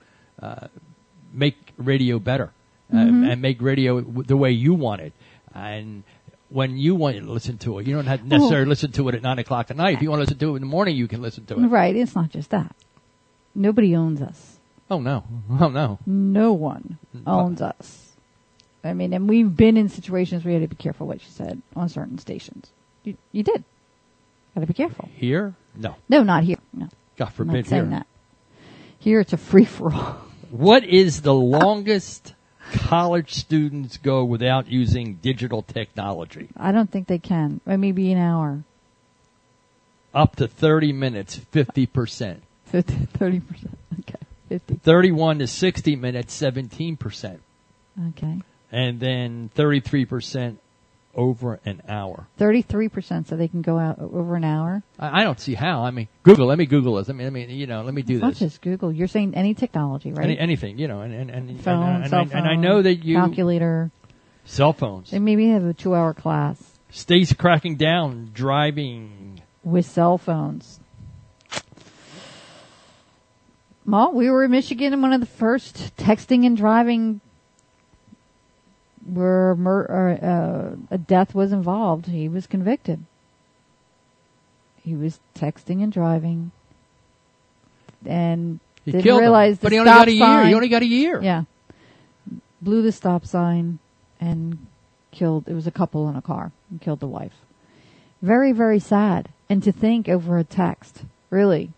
make radio better and make radio the way you want it. And when you want to listen to it, you don't have to necessarily listen to it at 9 o'clock at night. If you want to listen to it in the morning, you can listen to it. Right. It's not just that. Nobody owns us. Oh, no. Oh, no. No one owns us. I mean, and we've been in situations where you had to be careful what you said on certain stations. You did. Got to be careful. Here? No. No, not here. No. God forbid I'm not saying here. that. Here it's a free-for-all. What is the longest college students go without using digital technology? I don't think they can. Or maybe an hour. Up to 30 minutes, 50%. 30%. Okay. 50. 31 to 60 minutes, 17%. Okay. And then 33% over an hour. 33%, so they can go out over an hour? I don't see how. I mean, let me Google this. I mean, let me do it's this. Not just Google. You're saying any technology, right? Anything, and phone, cell phone, and I know that you calculator, cell phones. They maybe have a 2-hour class. States cracking down driving with cell phones. Well, we were in Michigan in one of the first texting and driving where a death was involved. He was convicted. He was texting and driving, and he didn't realize the but he stop only got a sign. year. He only got a year. Yeah, blew the stop sign and killed. It was a couple in a car and killed the wife. Very, very sad. And to think over a text, really.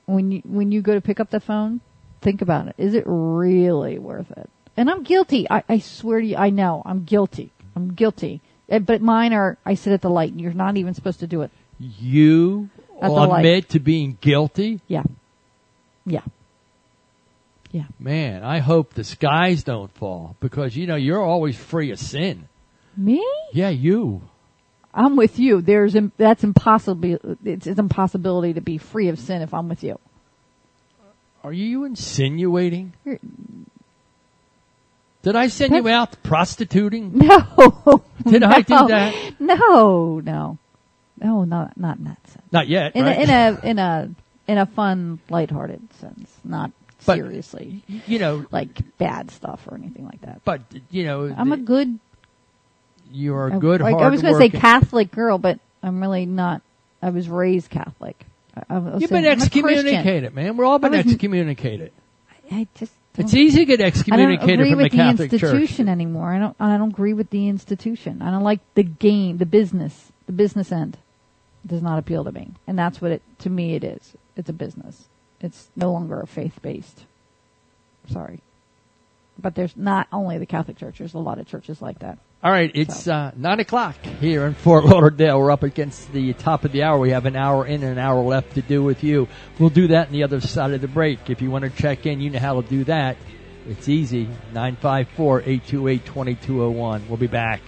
When you go to pick up the phone, think about it. Is it really worth it? And I'm guilty. I swear to you, I know. I'm guilty. But mine are, I sit at the light, and you're not even supposed to do it. You admit to being guilty? Yeah. Yeah. Yeah. Man, I hope the skies don't fall, because, you're always free of sin. Me? Yeah, you. I'm with you. That's impossible. It's an impossibility to be free of sin if I'm with you. Are you insinuating? Did I send you out prostituting? No. Did I do that? No, not in that sense. Not yet. In a fun, lighthearted sense, not seriously. Like bad stuff or anything like that. But I'm a good. You are a good, hard I was going to say Catholic girl, but I'm really not. I was raised Catholic. You've been excommunicated, man. We're all been excommunicated. It's easy to get excommunicated from the Catholic Church. I don't agree with the institution anymore. I don't agree with the institution. I don't like the game, the business end. It does not appeal to me, and that's what to me it is. It's a business. It's no longer a faith-based. Sorry. But there's not only the Catholic Church. There's a lot of churches like that. All right, it's 9 o'clock here in Fort Lauderdale. We're up against the top of the hour. We have an hour in and an hour left to do with you. We'll do that on the other side of the break. If you want to check in, you know how to do that. It's easy, 954-828-2201. We'll be back.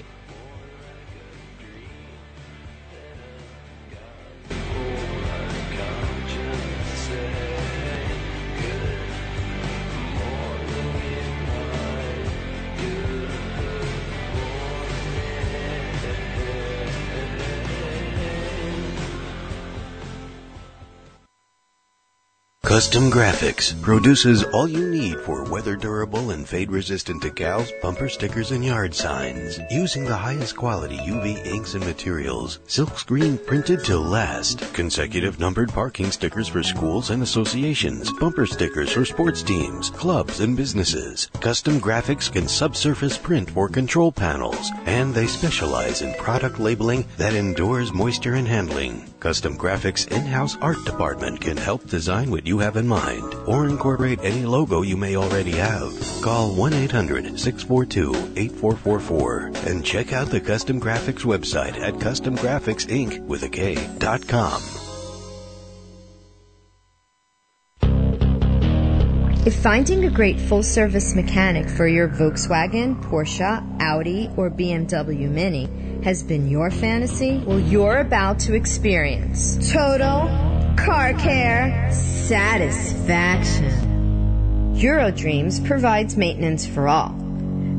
Custom Graphics produces all you need for weather-durable and fade-resistant decals, bumper stickers, and yard signs. Using the highest quality UV inks and materials, silkscreen printed to last. Consecutive numbered parking stickers for schools and associations. Bumper stickers for sports teams, clubs, and businesses. Custom Graphics can subsurface print for control panels, and they specialize in product labeling that endures moisture and handling. Custom Graphics in-house art department can help design what you have in mind or incorporate any logo you may already have. Call 1-800-642-8444 and check out the Custom Graphics website at customgraphicsinc.com. If finding a great full-service mechanic for your Volkswagen, Porsche, Audi, or BMW Mini has been your fantasy, well, you're about to experience total car care satisfaction. Eurodreams provides maintenance for all,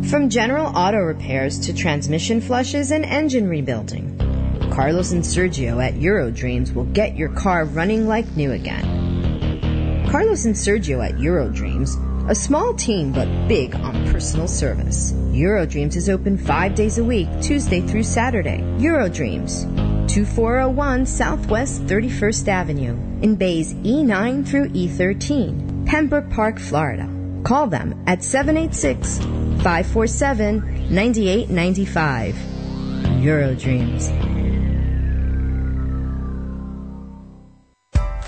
from general auto repairs to transmission flushes and engine rebuilding. Carlos and Sergio at Eurodreams will get your car running like new again. Carlos and Sergio at Eurodreams, a small team but big on personal service. Eurodreams is open 5 days a week, Tuesday through Saturday. Eurodreams, 2401 Southwest 31st Avenue, in bays E9 through E13, Pembroke Park, Florida. Call them at 786-547-9895. Eurodreams.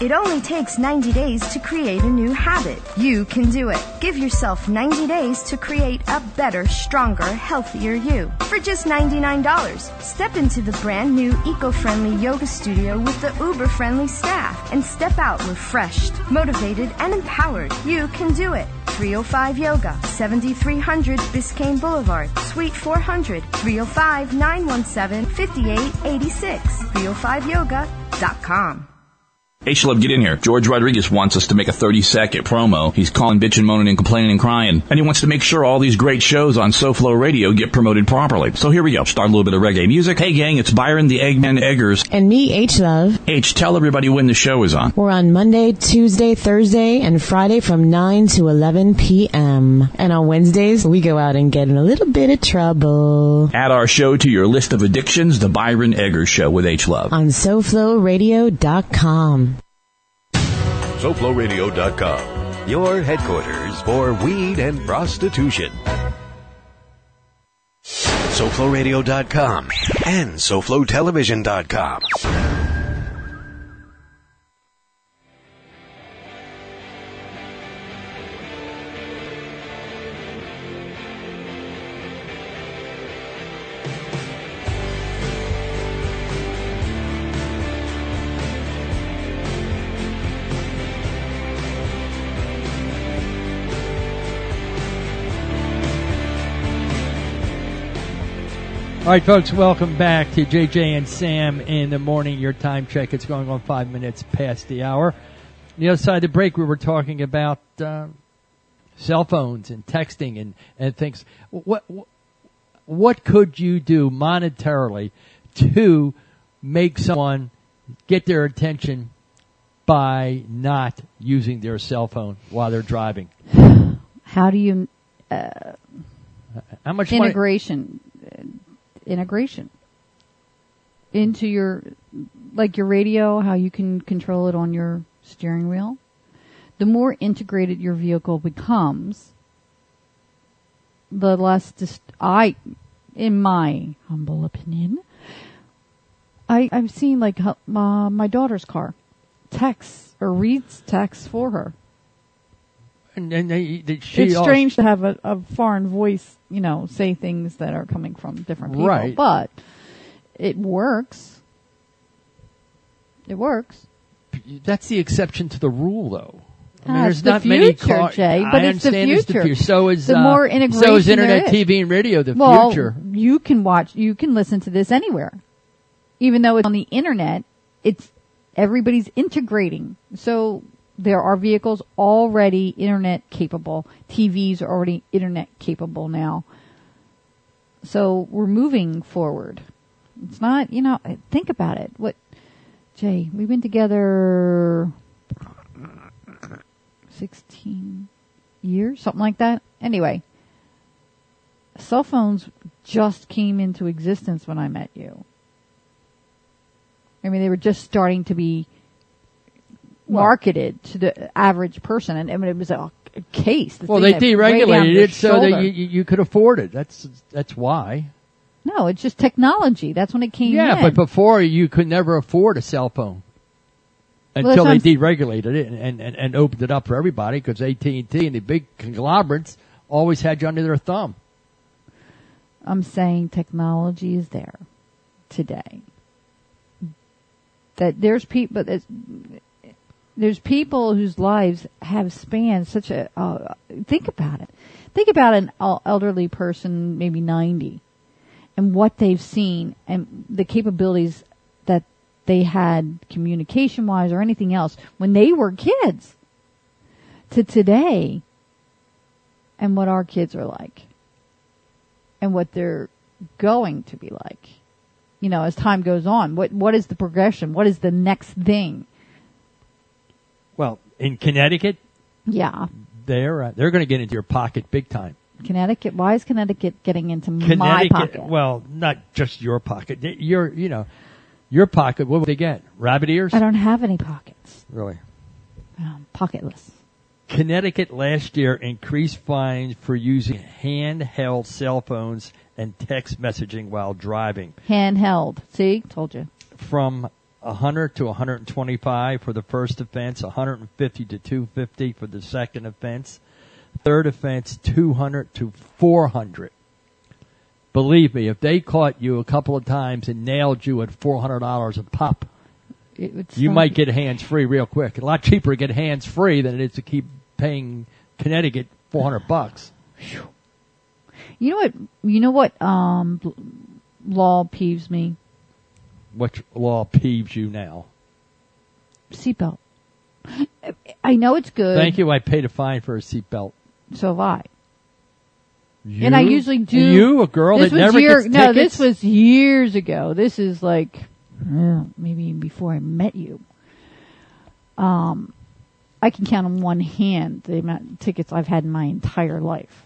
It only takes 90 days to create a new habit. You can do it. Give yourself 90 days to create a better, stronger, healthier you. For just $99, step into the brand new eco-friendly yoga studio with the uber-friendly staff and step out refreshed, motivated, and empowered. You can do it. 305 Yoga, 7300 Biscayne Boulevard, Suite 400, 305-917-5886, 305yoga.com. Hey, Schlub, get in here. George Rodriguez wants us to make a 30-second promo. He's calling, bitching, moaning, and complaining and crying. And he wants to make sure all these great shows on SoFlo Radio get promoted properly. So here we go. Start a little bit of reggae music. Hey, gang, it's Byron the Eggman Eggers. And me, H-Love. H, tell everybody when the show is on. We're on Monday, Tuesday, Thursday, and Friday from 9 to 11 p.m. And on Wednesdays, we go out and get in a little bit of trouble. Add our show to your list of addictions, The Byron Eggers Show with H-Love. On SoFloRadio.com. SoFloRadio.com, your headquarters for weed and prostitution. SoFloRadio.com and SoFloTelevision.com. All right, folks, welcome back to JJ and Sam in the morning. Your time check. It's going on 5 minutes past the hour. On the other side of the break, we were talking about cell phones and texting and things. What could you do monetarily to make someone get their attention by not using their cell phone while they're driving? How do you how much integration into your radio, how you can control it on your steering wheel. The more integrated your vehicle becomes, the less in my humble opinion, I've seen my daughter's car texts or reads texts for her. And it's strange to have a foreign voice, say things that are coming from different people. Right. But it works. It works. That's the exception to the rule, though. There's not many cars. Jay, but it's the future. So is the more integration. So is internet, TV, and radio. The future. You can listen to this anywhere, even though it's on the internet. Everybody's integrating. So there are vehicles already internet capable. TVs are already internet capable now. So we're moving forward. It's not, think about it. Jay, we've been together 16 years, something like that. Anyway, cell phones just came into existence when I met you. I mean, they were just starting to be marketed to the average person, and it was a case. Well, they deregulated it so that you could afford it. That's why. No, it's just technology. That's when it came in. Yeah, but before you could never afford a cell phone until they deregulated it and opened it up for everybody, because AT&T and the big conglomerates always had you under their thumb. I'm saying technology is there today. That there's there's people whose lives have spanned such a, think about it. Think about an elderly person, maybe 90, and what they've seen and the capabilities that they had communication-wise or anything else when they were kids to today, and what our kids are like and what they're going to be like, you know, as time goes on. What is the progression? What is the next thing? Well, in Connecticut, yeah, they're going to get into your pocket big time. Connecticut. Why is Connecticut getting into my pocket? Well, not just your pocket. Your pocket. What would they get? Rabbit ears? I don't have any pockets. Really? Pocketless. Connecticut last year increased fines for using handheld cell phones and text messaging while driving. Handheld. See? Told you. From 100 to 125 for the first offense, 150 to 250 for the second offense, third offense 200 to 400. Believe me, if they caught you a couple of times and nailed you at $400 a pop, you might get hands-free real quick. A lot cheaper to get hands-free than it is to keep paying Connecticut $400. You know what law peeves me? What law peeves you now? Seatbelt. I know it's good. Thank you. I paid a fine for a seatbelt. So have I. You? And I usually do. You, a girl that never gets tickets? No, this was years ago. This is like maybe even before I met you. I can count on one hand the amount of tickets I've had in my entire life.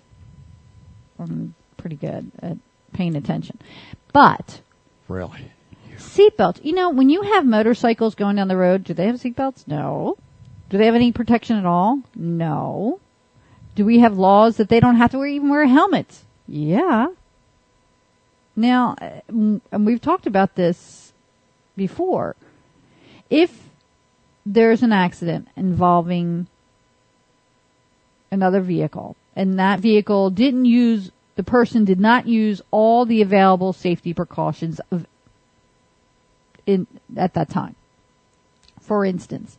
I'm pretty good at paying attention. But really, seatbelts. You know, when you have motorcycles going down the road, do they have seatbelts? No. Do they have any protection at all? No. Do we have laws that they don't have to even wear helmets? Yeah. Now, and we've talked about this before. If there's an accident involving another vehicle, and that vehicle the person did not use all the available safety precautions at that time. For instance,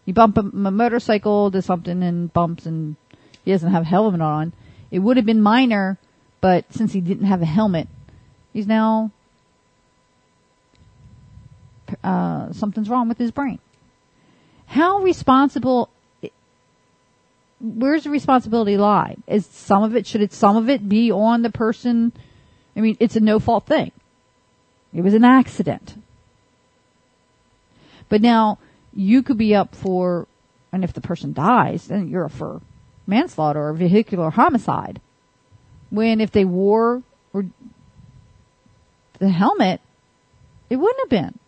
you bump a motorcycle to something and bumps and he doesn't have a helmet on. It would have been minor, but since he didn't have a helmet, he's now something's wrong with his brain. How responsible? Where's the responsibility lie? Should some of it be on the person? I mean, it's a no-fault thing. It was an accident. But now, you could be up for, and if the person dies, then you're up for manslaughter or vehicular homicide. When if they wore the helmet, it wouldn't have been.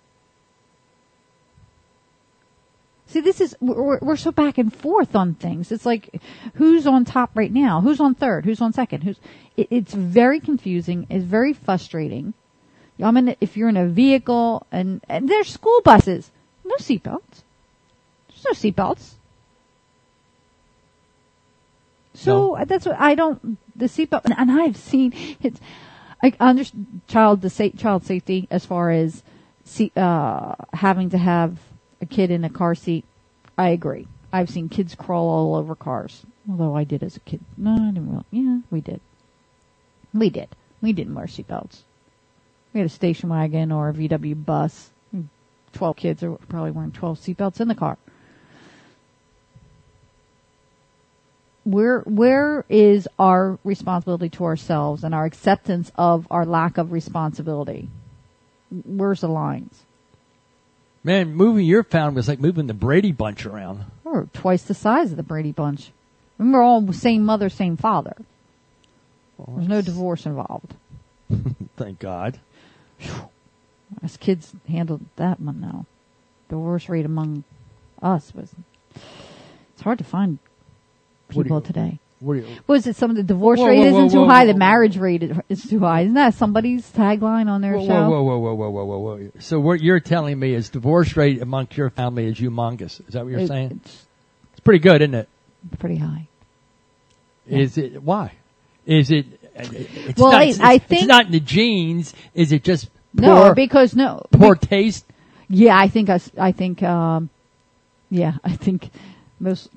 See, we're so back and forth on things. It's like, who's on top right now? Who's on third? Who's on second? It's very confusing. It's very frustrating. If you're in a vehicle and there's school buses, no seatbelts. There's no seatbelts. So that's what the seatbelt, and I've seen I understand child safety as far as having to have a kid in a car seat. I agree. I've seen kids crawl all over cars. Although I did as a kid. No, I didn't really. Yeah, we did. We didn't wear seatbelts. We had a station wagon or a VW bus. 12 kids are probably wearing 12 seatbelts in the car. Where is our responsibility to ourselves and our acceptance of our lack of responsibility? Where's the lines? Man, moving your family was like moving the Brady Bunch around. We're twice the size of the Brady Bunch. And we're all same mother, same father. Well, there's no divorce involved. Thank God. Us kids handled that one now. Divorce rate among us it's hard to find people today. Was it some of the divorce rate isn't too high, the marriage rate is too high? Isn't that somebody's tagline on their show? Whoa. So what you're telling me is divorce rate amongst your family is humongous. Is that what you're saying? It's pretty good, isn't it? Pretty high. Is it? Why? Is it? It's I think it's not in the genes. Is it just poor taste? Yeah, I think Yeah, I think there's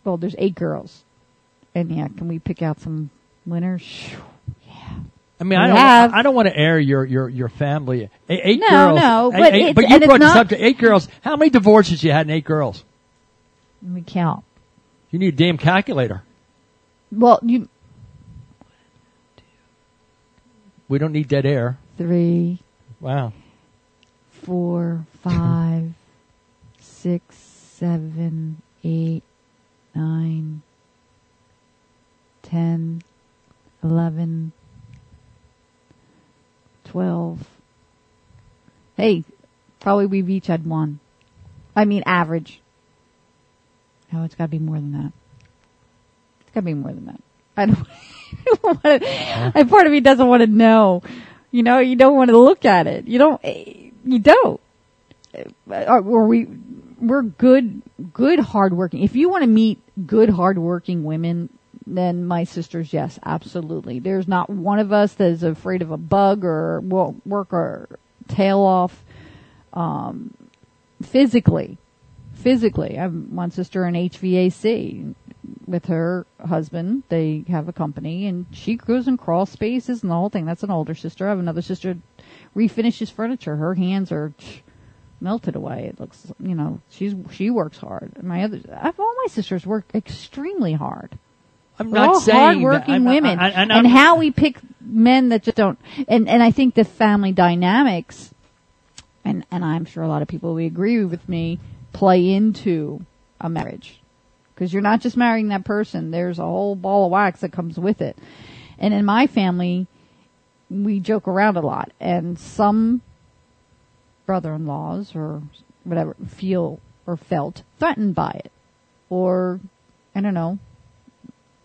8 girls. And yeah, can we pick out some winners? I mean, I don't want to air your family. 8 girls. No, but you brought this up to 8 girls. How many divorces you had in 8 girls? Let me count. You need a damn calculator. Well, we don't need dead air. 3. Wow. 4, 5, 6, 7, 8, 9, 10, 11, 12. Hey, probably we've each had 1. I mean, average. Oh, it's got to be more than that. It's got to be more than that. I don't. Part of me doesn't want to know. You know, you don't want to look at it. You don't. We're good, hardworking. If you want to meet good, hardworking women, then my sisters, yes, absolutely. There's not one of us that is afraid of a bug or won't work our tail off. Physically, I have one sister in HVAC with her husband. They have a company, and she goes and crawl spaces and the whole thing. That's an older sister. I have another sister refinishes furniture. Her hands are melted away. It looks, she works hard. All my sisters work extremely hard. I'm They're not all saying hardworking women, and how we pick men that just don't. And I think the family dynamics, and I'm sure a lot of people will agree with me, play into a marriage, because you're not just marrying that person. There's a whole ball of wax that comes with it. And in my family, we joke around a lot, and some brother-in-laws or whatever feel or felt threatened by it, or I don't know.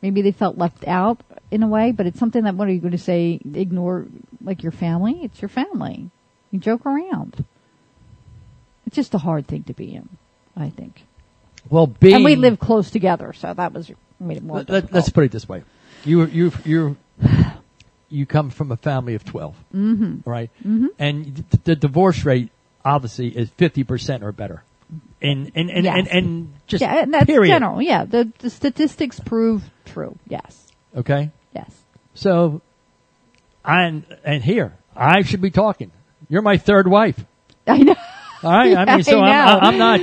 Maybe they felt left out in a way, but it's something that, what are you going to say, ignore, like your family? It's your family. You joke around. It's just a hard thing to be in, I think. Well, and we live close together, so that made it more difficult. Let's put it this way. You come from a family of 12, right? Mm-hmm. And the divorce rate, obviously, is 50% or better. And just and that's period. General. Yeah, the statistics prove true. Yes. Okay. Yes. So, and here I should be talking. You're my third wife. I know. All right. I mean, so I'm not.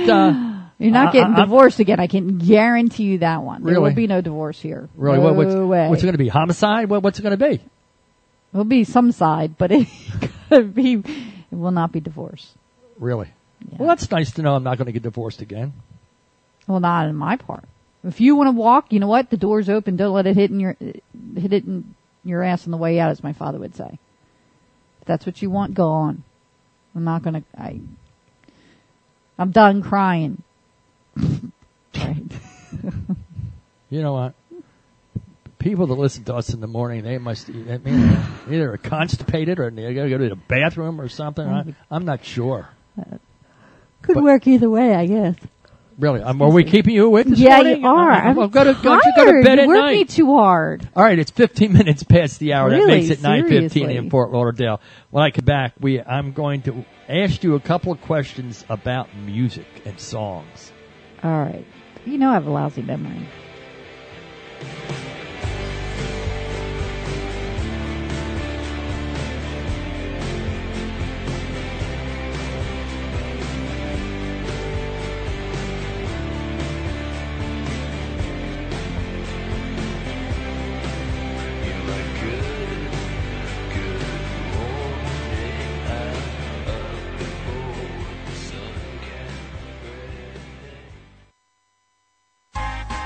You're not getting divorced again. I can guarantee you that one. Really? There will be no divorce here. Really? No way. What's it going to be? Homicide? What's it going to be? It'll be some side, but it will not be divorce. Really? Yeah. Well, that's nice to know I'm not going to get divorced again. Well, not in my part. If you want to walk, you know what? The door's open. Don't let it hit in your ass on the way out, as my father would say. If that's what you want, go on. I'm not going to. I'm done crying. Right. You know what? People that listen to us in the morning, they must either are constipated or they got to go to the bathroom or something. I'm not sure. Could work either way, I guess. Really? Are we keeping you awake this morning? Yeah, you are. Don't you go to bed at night. You work me too hard. All right, it's 15 minutes past the hour. Really? That makes it 9:15 in Fort Lauderdale. When I come back, I'm going to ask you a couple of questions about music and songs. All right. You know I have a lousy memory.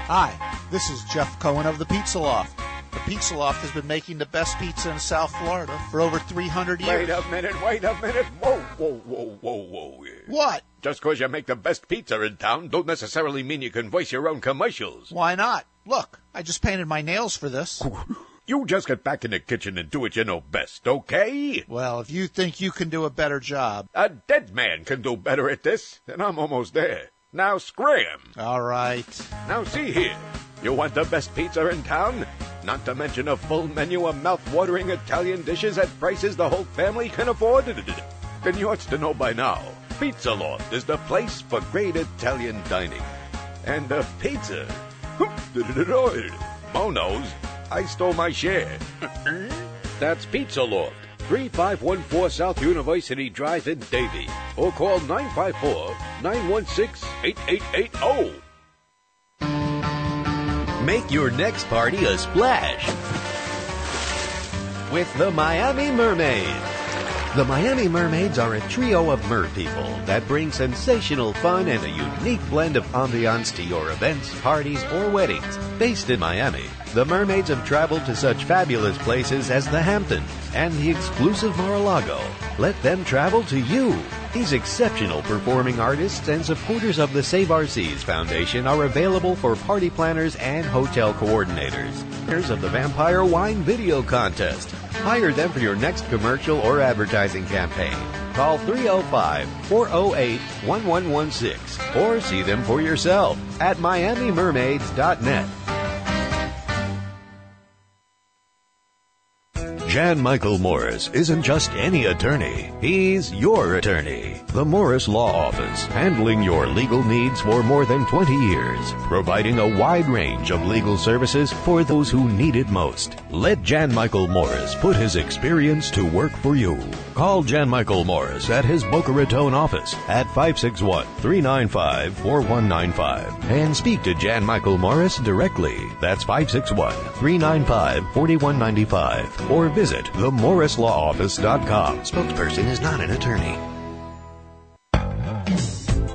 Hi, this is Jeff Cohen of the Pizza Loft. The Pizza Loft has been making the best pizza in South Florida for over 300 years. Wait a minute. Whoa. What? Just because you make the best pizza in town don't necessarily mean you can voice your own commercials. Why not? Look, I just painted my nails for this. You just get back in the kitchen and do what you know best, okay? Well, if you think you can do a better job. A dead man can do better at this, and I'm almost there. Now scram. All right. Now see here. You want the best pizza in town? Not to mention a full menu of mouth-watering Italian dishes at prices the whole family can afford? Then you ought to know by now. Pizza Loft is the place for great Italian dining. And the pizza. Mo knows. I stole my share. That's Pizza Loft, 3514 South University Drive in Davie. Or call 954-916-8880. Make your next party a splash with the Miami Mermaids. The Miami Mermaids are a trio of mer people that bring sensational fun and a unique blend of ambiance to your events, parties, or weddings. Based in Miami, the Mermaids have traveled to such fabulous places as the Hamptons and the exclusive Mar-a-Lago. Let them travel to you. These exceptional performing artists and supporters of the Save Our Seas Foundation are available for party planners and hotel coordinators. Winners of the Vampire Wine Video Contest. Hire them for your next commercial or advertising campaign. Call 305-408-1116 or see them for yourself at miamimermaids.net. Jan Michael Morris isn't just any attorney. He's your attorney. The Morris Law Office, handling your legal needs for more than 20 years, providing a wide range of legal services for those who need it most. Let Jan Michael Morris put his experience to work for you. Call Jan Michael Morris at his Boca Raton office at 561-395-4195 and speak to Jan Michael Morris directly. That's 561-395-4195 or visit themorrislawoffice.com. Spokesperson is not an attorney.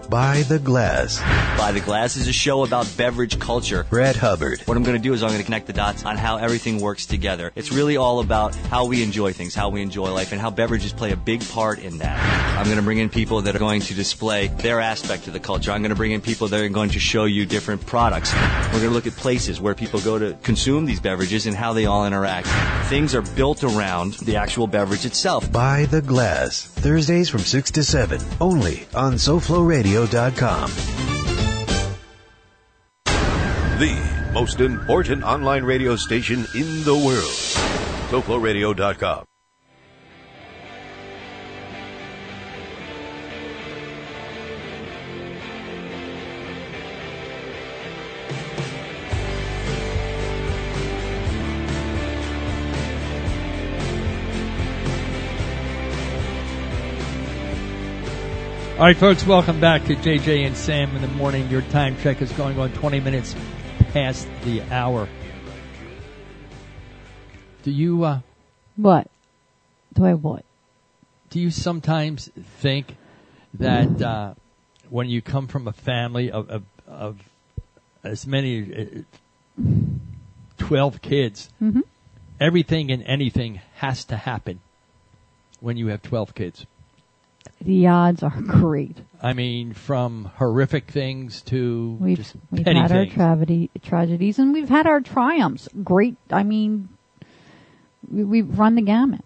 By the Glass. By the Glass is a show about beverage culture. Brad Hubbard. What I'm going to do is I'm going to connect the dots on how everything works together. It's really all about how we enjoy things, how we enjoy life, and how beverages play a big part in that. I'm going to bring in people that are going to display their aspect of the culture. I'm going to bring in people that are going to show you different products. We're going to look at places where people go to consume these beverages and how they all interact. Things are built around the actual beverage itself. By the Glass. Thursdays from 6 to 7. Only on SoFloRadio.com. The most important online radio station in the world. SoFloRadio.com. All right, folks, welcome back to JJ and Sam in the morning. Your time check is going on 20 minutes past the hour. Do you, What? Do I what? Do you sometimes think that when you come from a family of as many 12 kids, Mm-hmm. everything and anything has to happen when you have 12 kids? The odds are great. I mean, from horrific things to We've just had petty our things. tragedies, and we've had our triumphs. Great. I mean, we've run the gamut.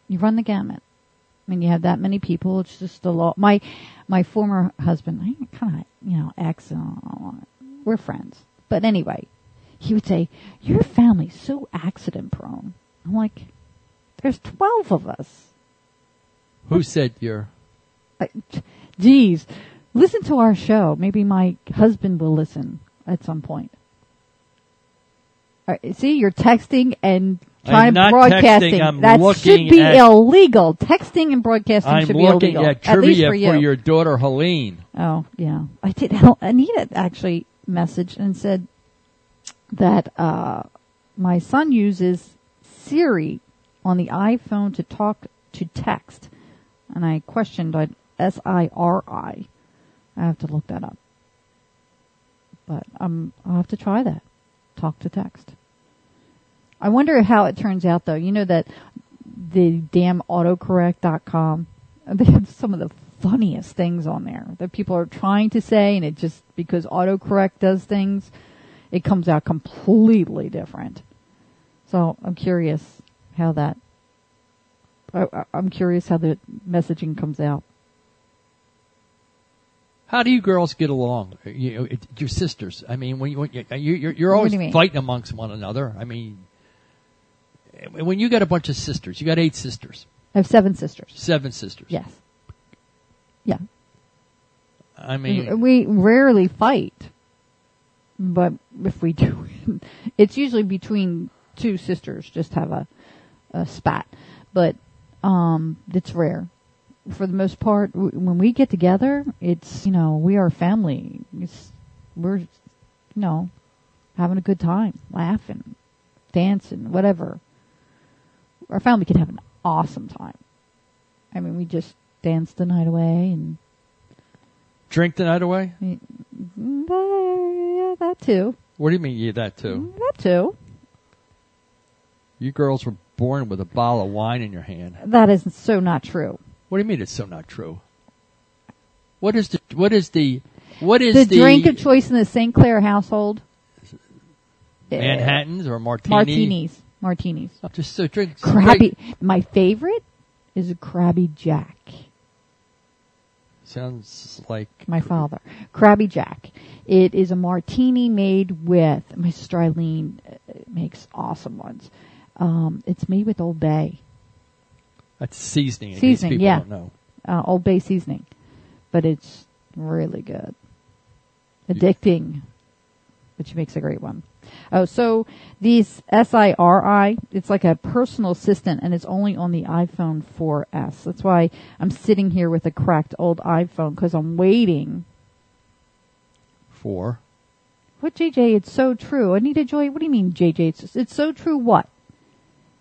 You run the gamut. I mean, you have that many people. It's just a lot. My former husband, I kind of, ex, we're friends. But anyway, he would say, "Your family's so accident prone." I'm like, "There's 12 of us." Who said you're... Geez, listen to our show. Maybe my husband will listen at some point. All right, see, you're texting and trying to broadcasting. That should be illegal. Texting and broadcasting should be illegal. I'm looking at trivia for your daughter, Helene. Oh, yeah. I did. Anita actually messaged and said that my son uses Siri on the iPhone to text. And I questioned S-I-R-I. I have to look that up. But I'll have to try that. Talk to text. I wonder how it turns out, though. You know that the damn autocorrect.com, they have some of the funniest things on there that people are trying to say, and it just, because autocorrect does things, it comes out completely different. So I'm curious how that... I'm curious how the messaging comes out. How do you girls get along? Your sisters. I mean, you're always fighting amongst one another. I mean, when you got a bunch of sisters, you got 8 sisters. I have 7 sisters. 7 sisters. Yes. Yeah. I mean, we rarely fight, but if we do, it's usually between two sisters. Just have a spat, but it's rare. For the most part, when we get together, it's we are a family. We're having a good time, laughing, dancing, whatever. Our family can have an awesome time. I mean, we just dance the night away and drink the night away? Yeah, that too. What do you mean, yeah, that too? That too. You girls were born with a bottle of wine in your hand. That is so not true. What do you mean it's so not true? What is the drink of choice in the St. Clair household? Manhattans or martinis? Martinis. Just so drink. Krabby. My favorite is a Krabby Jack. Sounds like my father. Krabby Jack. It is a martini made with, my sister Eileen makes awesome ones. It's made with Old Bay. That's seasoning. Seasoning, yeah. Don't know. Old Bay seasoning. But it's really good. Addicting. But she makes a great one. Oh, so these SIRI, it's like a personal assistant, and it's only on the iPhone 4S. That's why I'm sitting here with a cracked old iPhone, because I'm waiting. For? What, JJ? It's so true. Anita Joy, what do you mean, JJ? It's so true what?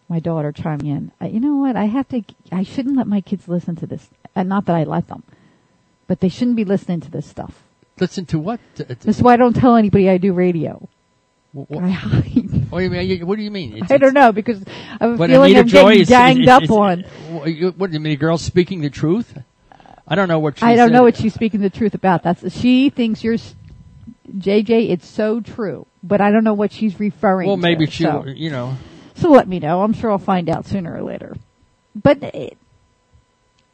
My daughter chiming in. You know what? I shouldn't let my kids listen to this. Not that I let them. But they shouldn't be listening to this stuff. Listen to what? That's why I don't tell anybody I do radio. What? I hide. What do you mean? I don't know, because I have a feeling I'm getting ganged up on. What do you mean, a girl speaking the truth? I don't know what she I don't know what she's speaking the truth about. She thinks you're, JJ, it's so true. But I don't know what she's referring to. Well, maybe So let me know. I'm sure I'll find out sooner or later. But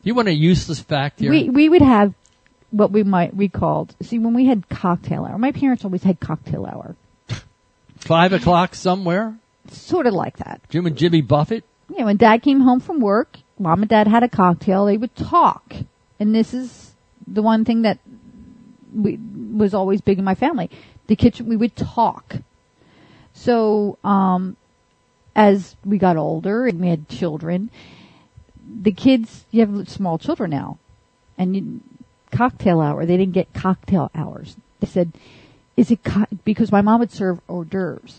you want a useless fact here? We would have what we called, when we had cocktail hour. My parents always had cocktail hour. 5 o'clock somewhere? Sort of like that. Jim and Jimmy Buffett? Yeah, when Dad came home from work, Mom and Dad had a cocktail. They would talk. And this is the one thing that was always big in my family. The kitchen, we would talk. So, as we got older and we had children, the kids, you have small children now. And cocktail hour, they didn't get cocktail hours. They said, because my mom would serve hors d'oeuvres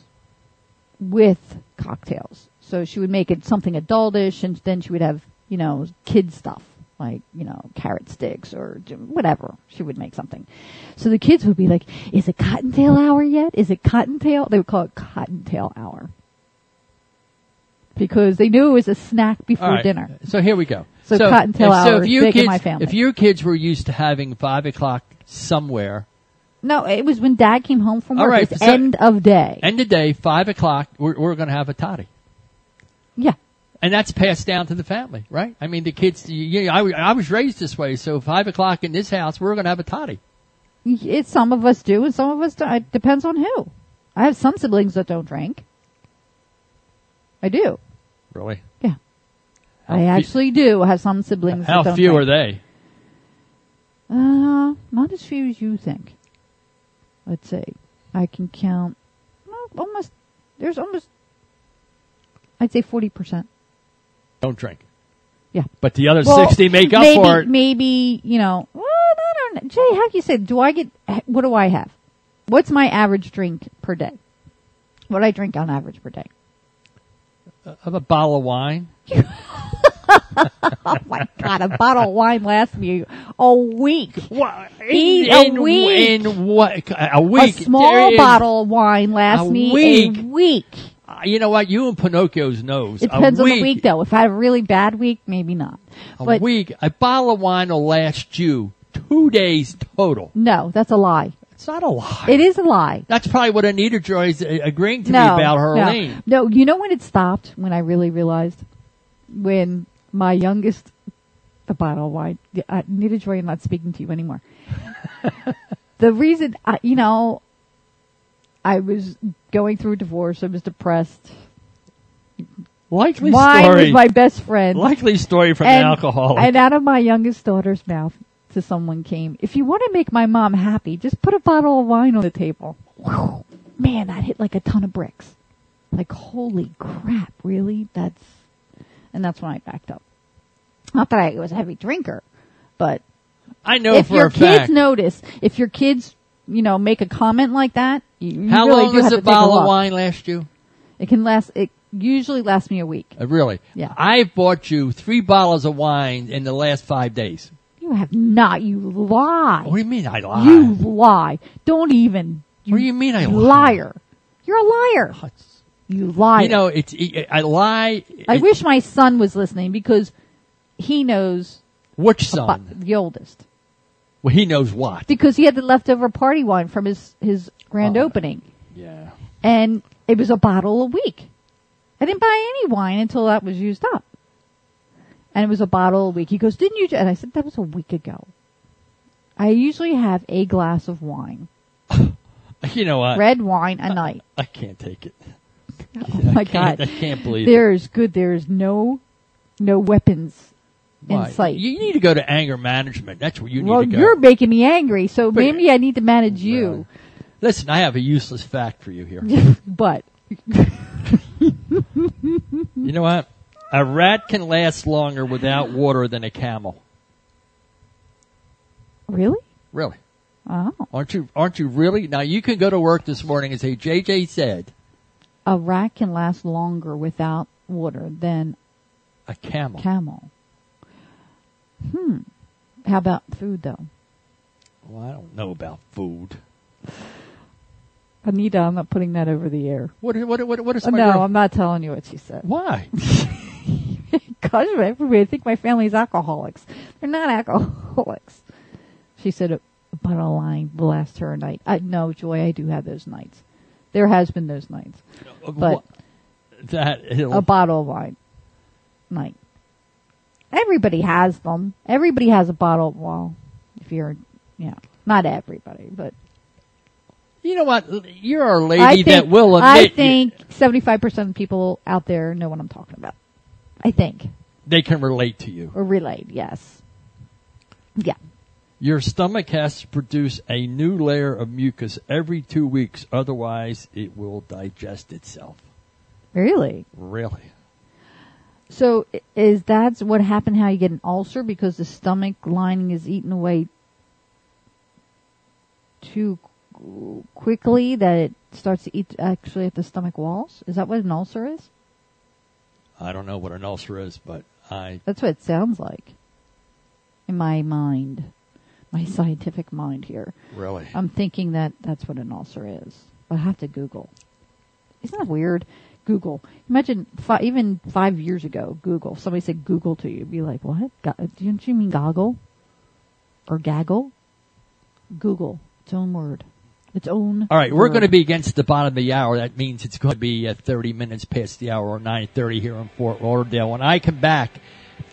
with cocktails. So she would make it something adultish, and then she would have, kid stuff, like, carrot sticks or whatever. She would make something. So the kids would be like, is it cottontail hour yet? Is it cottontail? They would call it cottontail hour. Because they knew it was a snack before dinner. So here we go. So cottontail hour is big in my family. If your kids were used to having 5 o'clock somewhere. No, it was when Dad came home from work. Right, it's end of day. End of day, 5 o'clock, we're going to have a toddy. Yeah. And that's passed down to the family, right? I mean, the kids, I was raised this way, so 5 o'clock in this house, we're going to have a toddy. Some of us do, and some of us don't. It depends on who. I have some siblings that don't drink. I do. Really? Yeah. I actually do have some siblings that don't drink. How few are they? Not as few as you think. Let's see. I can count there's almost, I'd say 40%. Don't drink. Yeah. But the other 60 make up for it. Maybe, I don't know. Jay, how can you say, what do I have? What's my average drink per day? What do I drink on average per day? Of a bottle of wine. Oh my God! A bottle of wine lasts me a week. What? A week. In what? A week. A small bottle of wine lasts me a week. You know what? You and Pinocchio's nose. It depends on the week, though. If I have a really bad week, maybe not. A week. A bottle of wine will last you 2 days total. No, that's a lie. It's not a lie. It is a lie. That's probably what Anita Joy's agreeing to me about Herlene. No, you know when it stopped? When I really realized? When my youngest, the bottle of wine, Anita Joy, I'm not speaking to you anymore. The reason, I was going through a divorce. I was depressed. Likely wine story. was my best friend. Likely story from an alcoholic. And out of my youngest daughter's mouth, to someone came, if you want to make my mom happy, just put a bottle of wine on the table. Whew, man, that hit like a ton of bricks. Like, holy crap, really? That's when I backed up. Not that I was a heavy drinker, but I know if for your a kids fact. notice, if your kids, make a comment like that, you How really long do does have a to take bottle look. of wine last you? It usually lasts me a week. Really? Yeah. I've bought you 3 bottles of wine in the last 5 days. You have not. You lie. What do you mean I lie? You lie. Don't even. What do you mean I lie? Liar. You're a liar. You liar. I lie. I wish my son was listening because he knows. Which son? The oldest. Well, he knows what. Because he had the leftover party wine from his grand opening. Yeah. And it was a bottle a week. I didn't buy any wine until that was used up. And it was a bottle a week. He goes, didn't you? And I said, that was a week ago. I usually have a glass of wine. You know what? Red wine a night. I can't take it. Oh my God. I can't believe There's no weapons Why? in sight. You need to go to anger management. That's where you need Well, to go. you're making me angry, so maybe I need to manage you. Listen, I have a useless fact for you here. But. You know what? A rat can last longer without water than a camel. Really? Really? Oh. Aren't you really? Now you can go to work this morning and say, JJ said. A rat can last longer without water than a camel. How about food, though? Well, I don't know about food. Anita, I'm not putting that over the air. What is my No, girl? I'm not telling you what she said. Why? Because everybody think my family's alcoholics. They're not alcoholics. She said a bottle of wine will last her a night. No, Joy, I do have those nights. There has been those nights. But a bottle of wine night. Everybody has them. Everybody has a bottle. Well, if you're, not everybody, but. You know what? You're a lady that will admit. I think 75% of people out there know what I'm talking about. I think. They can relate to you. Or relate, yes. Yeah. Your stomach has to produce a new layer of mucus every 2 weeks. Otherwise, it will digest itself. Really? Really. So is that what happened, how you get an ulcer? Because the stomach lining is eaten away too quickly that it starts to eat actually at the stomach walls? Is that what an ulcer is? I don't know what an ulcer is, but That's what it sounds like. In my mind. My scientific mind here. Really? I'm thinking that that's what an ulcer is. But I have to Google. Isn't that weird? Google. Imagine even 5 years ago, Google. Somebody said Google to you. You'd be like, what? Don't you mean goggle? Or gaggle? Google. Its own word. Its own All right, we're word. going to be against the bottom of the hour. That means it's going to be 30 minutes past the hour, or 9:30 here in Fort Lauderdale. When I come back,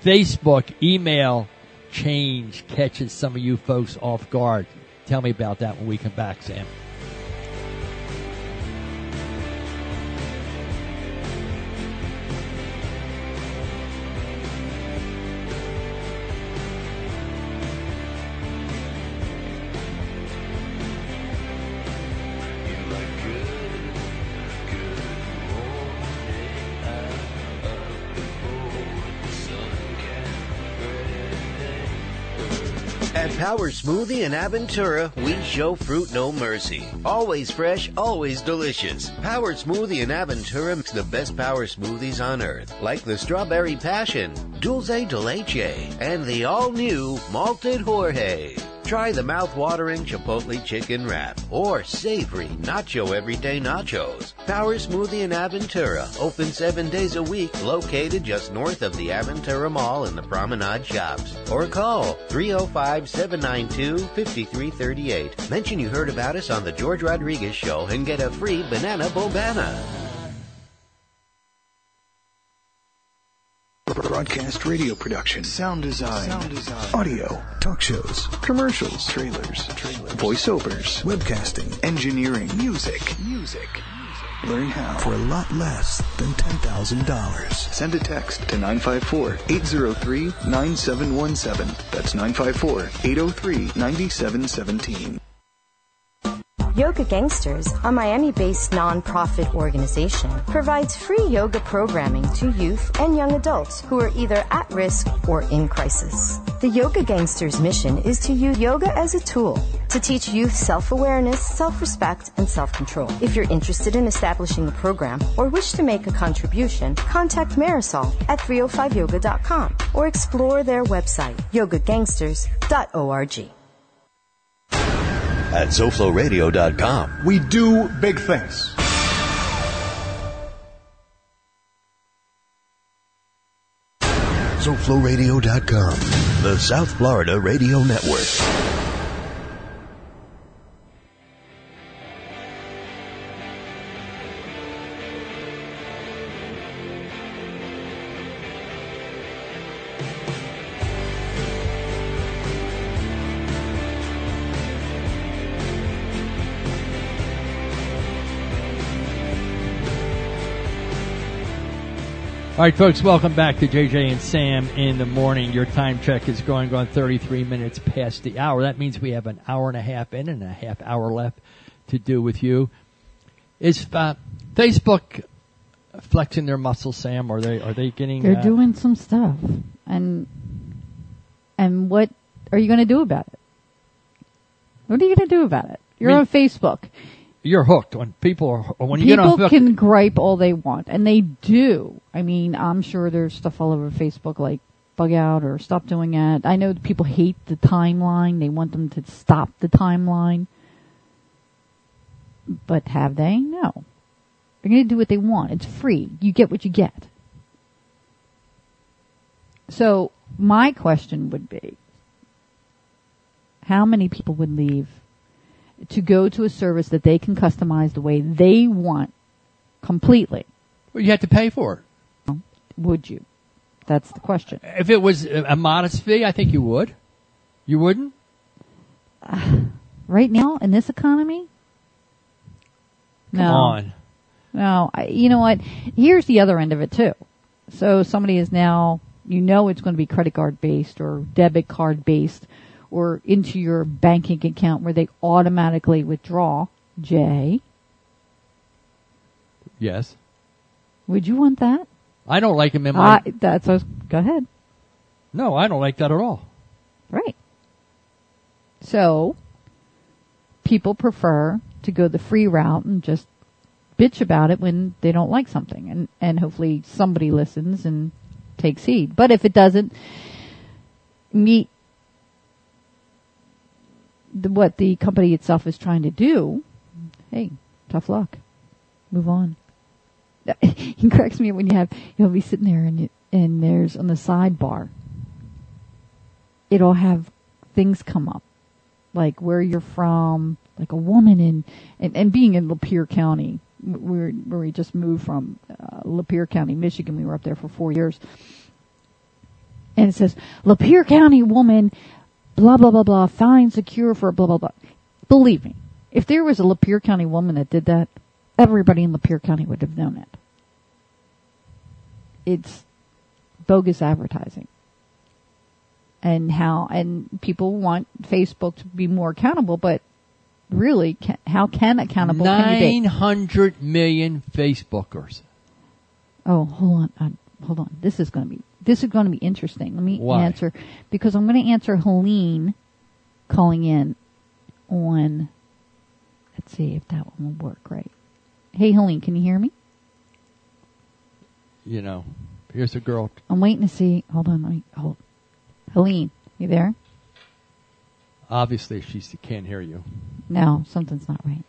Facebook, email change catches some of you folks off guard. Tell me about that when we come back, Sam. At Power Smoothie in Aventura, we show fruit no mercy. Always fresh, always delicious. Power Smoothie in Aventura makes the best power smoothies on earth, like the Strawberry Passion, Dulce de Leche, and the all-new Malted Jorge. Try the mouth-watering Chipotle chicken wrap or savory nacho everyday nachos. Power Smoothie in Aventura, open 7 days a week, located just north of the Aventura Mall in the Promenade Shops. Or call 305-792-5338. Mention you heard about us on the George Rodriguez Show and get a free Banana Bobana. Broadcast radio production, sound design, audio, talk shows, commercials, trailers, voiceovers, webcasting, engineering, music. Learn how for a lot less than $10,000. Send a text to 954-803-9717. That's 954-803-9717. Yoga Gangsters, a Miami-based non-profit organization, provides free yoga programming to youth and young adults who are either at risk or in crisis. The Yoga Gangsters' mission is to use yoga as a tool to teach youth self-awareness, self-respect, and self-control. If you're interested in establishing a program or wish to make a contribution, contact Marisol at 305yoga.com or explore their website, yogagangsters.org. At SoFloRadio.com. We do big things. SoFloRadio.com, the South Florida Radio Network. All right, folks, welcome back to JJ and Sam in the morning. Your time check is going on 33 minutes past the hour. That means we have an hour and a half in and a half hour left to do with you. Is Facebook flexing their muscles, Sam? Are they getting? They're doing some stuff, and what are you going to do about it? What are you going to do about it? You're on Facebook. You're hooked on people. When you people get on Facebook, can gripe all they want, and they do. I mean, I'm sure there's stuff all over Facebook like bug out or stop doing it. I know people hate the timeline. They want them to stop the timeline. But have they? No. They're going to do what they want. It's free. You get what you get. So my question would be, how many people would leave to go to a service that they can customize the way they want completely? Well, you have to pay for it. Would you? That's the question. If it was a modest fee, I think you would. You wouldn't? Right now, in this economy? Come on. No, you know what? Here's the other end of it, too. So somebody is now, it's going to be credit card based or debit card based or into your banking account where they automatically withdraw. Jay? Yes. Would you want that? I don't like them in my... Go ahead. No, I don't like that at all. Right. So, people prefer to go the free route and just bitch about it when they don't like something. And hopefully somebody listens and takes heed. But if it doesn't meet what the company itself is trying to do, hey, tough luck. Move on. He cracks me up when you'll be sitting there and there's on the sidebar, it'll have things come up, like where you're from, like a woman and being in Lapeer County, where we just moved from Lapeer County, Michigan. We were up there for 4 years. And it says, Lapeer County woman, blah, blah, blah, blah, finds a cure for blah, blah, blah. Believe me, if there was a Lapeer County woman that did that, everybody in Lapeer County would have known it. It's bogus advertising. And people want Facebook to be more accountable, but really, how accountable can you be? 900 million Facebookers. Oh, hold on. This is going to be interesting. Let me answer, because I'm going to answer Helene calling in on, let's see if that one will work right. Hey, Helene, can you hear me? Here's a girl. I'm waiting to see. Hold on. Helene, you there? Obviously, she can't hear you. No, something's not right.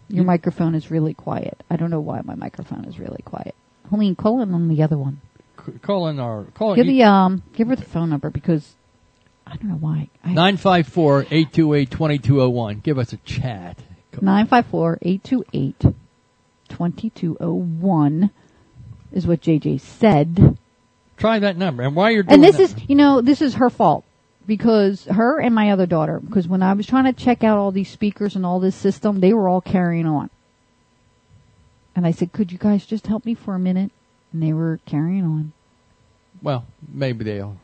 Your microphone is really quiet. I don't know why my microphone is really quiet. Helene, call in on the other one. Give her the phone number, because I don't know why. 954-828-2201. Give us a chat. 954-828-2201 is what JJ said. Try that number. And while you're doing that. And this is her fault. Because her and my other daughter, because when I was trying to check out all these speakers and all this system, they were all carrying on. And I said, could you guys just help me for a minute? And they were carrying on. Well, maybe they'll.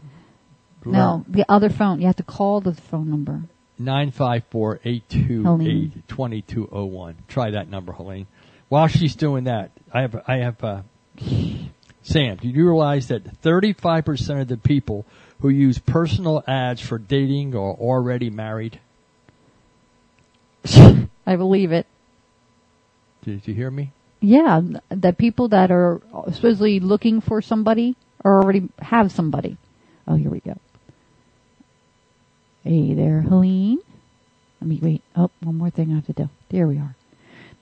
No, the other phone. You have to call the phone number. 954-828-2201. Try that number, Helene. While she's doing that, I have Sam, do you realize that 35% of the people who use personal ads for dating are already married? I believe it. Did you hear me? Yeah, the people that are supposedly looking for somebody or already have somebody. Oh, here we go. Hey there, Helene. Let me wait. Oh, one more thing I have to do. There we are.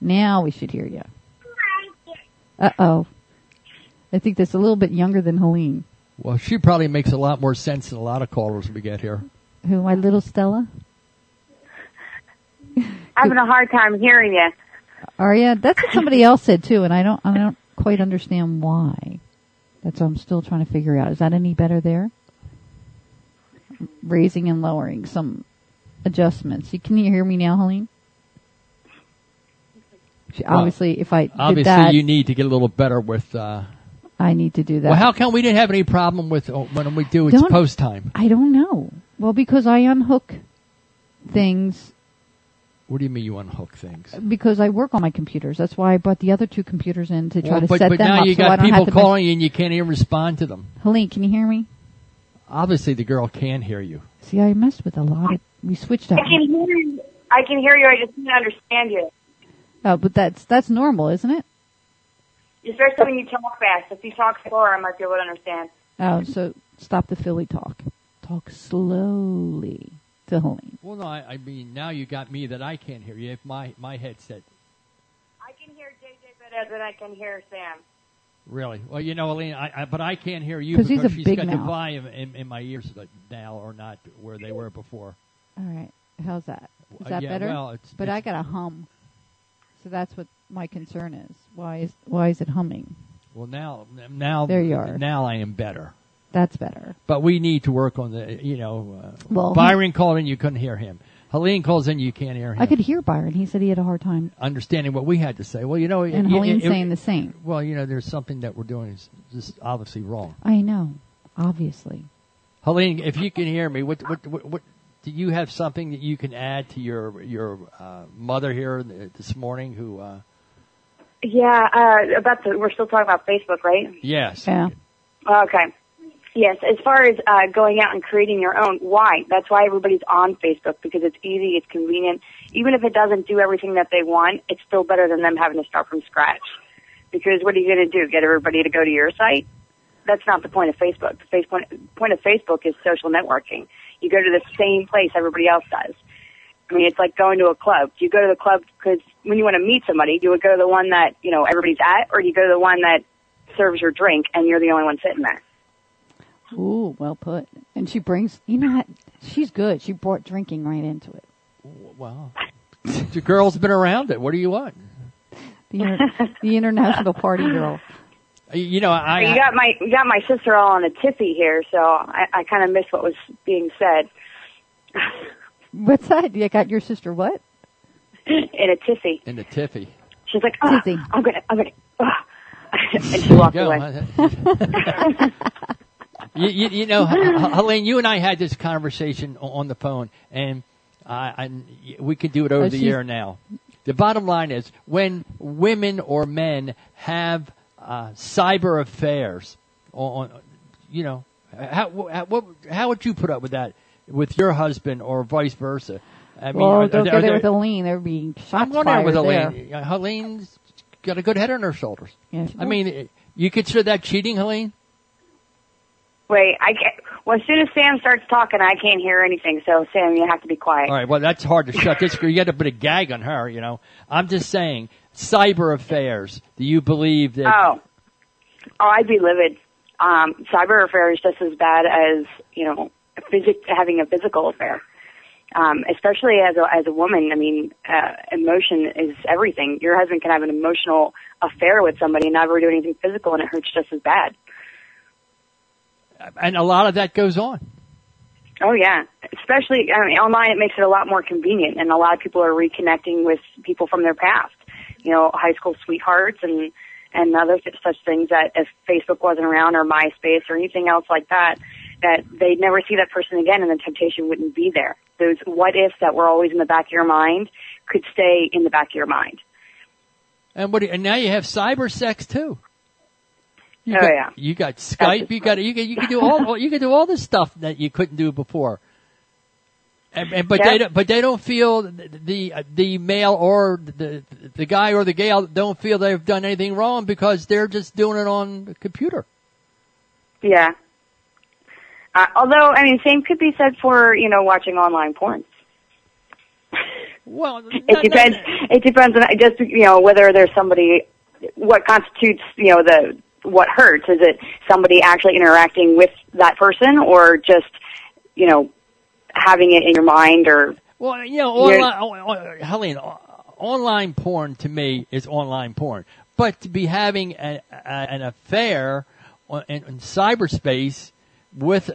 Now we should hear you. Uh-oh. I think that's a little bit younger than Helene. Well, she probably makes a lot more sense than a lot of callers we get here. Who, my little Stella? Having a hard time hearing you. Are you? That's what somebody else said too, and I don't quite understand why. That's what I'm still trying to figure out. Is that any better there? Raising and lowering some adjustments. Can you hear me now, Helene? Obviously, if I did obviously that, you need to get a little better with. I need to do that. Well, how come we didn't have any problem with when we do it's post time? I don't know. Well, because I unhook things. What do you mean you unhook things? Because I work on my computers. That's why I brought the other two computers in to try to set them up. But now you so I got don't people have to calling you and you can't even respond to them. Helene, can you hear me? Obviously, the girl can hear you. See, I messed with a lot of. We switched out. I can hear you. I just can't understand you. Oh, but that's normal, isn't it? Especially when you talk fast. If you talk slower, I might be able to understand. Oh, so stop the Philly talk. Talk slowly to Helene. Well, no, I mean, now you got me that I can't hear you. If my headset. I can hear JJ better than I can hear Sam. Really? Well, you know, Helene, but I can't hear you because she's big got mouth. the volume in my ears now or not where they were before. All right. How's that? Is that better? Well, but I got a hum. So that's what my concern is. Why is it humming? Well, now there you are. Now I am better. That's better. But we need to work on the, Byron called in, you couldn't hear him. Helene calls in, you can't hear him. I could hear Byron. He said he had a hard time understanding what we had to say. Well, you know, and Helene's saying the same. Well, you know, there's something that we're doing is just obviously wrong. I know, obviously. Helene, if you can hear me, what do you have something that you can add to your mother here this morning who? Yeah, we're still talking about Facebook, right? Yes. Yeah. Okay. Yes, as far as going out and creating your own, why? That's why everybody's on Facebook, because it's easy, it's convenient. Even if it doesn't do everything that they want, it's still better than them having to start from scratch. Because what are you going to do, get everybody to go to your site? That's not the point of Facebook. The point of Facebook is social networking. You go to the same place everybody else does. I mean, it's like going to a club. Do you go to the club because when you want to meet somebody, do you go to the one that, you know, everybody's at, or do you go to the one that serves your drink and you're the only one sitting there? Ooh, well put. And she brings, you know what, she's good. She brought drinking right into it. Well, the girl's been around it. What do you want? The international party girl. You know, you got my sister all on a tippy here, so I kind of missed what was being said. What's that? You got your sister what? In a tiffy. In a tiffy. She's like, I'm gonna. And she walked away. You know, Helene, you and I had this conversation on the phone, and we could do it over the air now. The bottom line is, when women or men have cyber affairs, you know, how would you put up with that with your husband or vice versa? I mean, well, don't go there with Helene. There would be shots I'm going there with Helene. There. Helene's got a good head on her shoulders. Yeah, I mean, you consider that cheating, Helene? Wait, well, as soon as Sam starts talking, I can't hear anything. So, Sam, you have to be quiet. All right. Well, that's hard to shut this. You got to put a gag on her. You know. I'm just saying, cyber affairs. Do you believe that? Oh, I'd be livid. Cyber affair is just as bad as, you know, having a physical affair. Especially as a woman. I mean, emotion is everything. Your husband can have an emotional affair with somebody and never do anything physical, and it hurts just as bad. And a lot of that goes on. Oh, yeah. Especially, I mean, online, it makes it a lot more convenient, and a lot of people are reconnecting with people from their past. high school sweethearts and other such things that if Facebook wasn't around or MySpace or anything else like that they'd never see that person again and the temptation wouldn't be there. Those what ifs that were always in the back of your mind could stay in the back of your mind. And now you have cyber sex too. You got Skype. You can do all this stuff that you couldn't do before. But they don't feel the male or the guy or the gal don't feel they've done anything wrong because they're just doing it on the computer. Yeah. Although, same could be said for, watching online porn. Well, it depends. It depends on just, whether there's somebody, what constitutes, what hurts. Is it somebody actually interacting with that person or just, having it in your mind or? Well, Helene, online porn to me is online porn. But to be having an affair in cyberspace with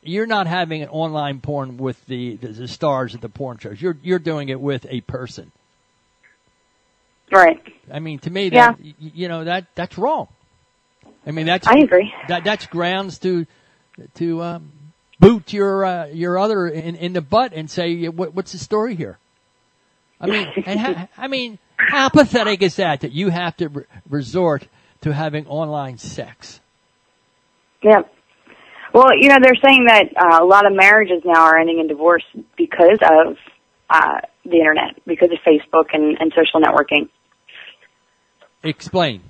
you're not having an online porn with the stars of the porn shows. You're doing it with a person. Right. To me, that's wrong. I agree. That's grounds to boot your other in the butt and say, what's the story here? How pathetic is that you have to resort to having online sex? Yeah. Well, they're saying that a lot of marriages now are ending in divorce because of the internet, because of Facebook and social networking. Explain.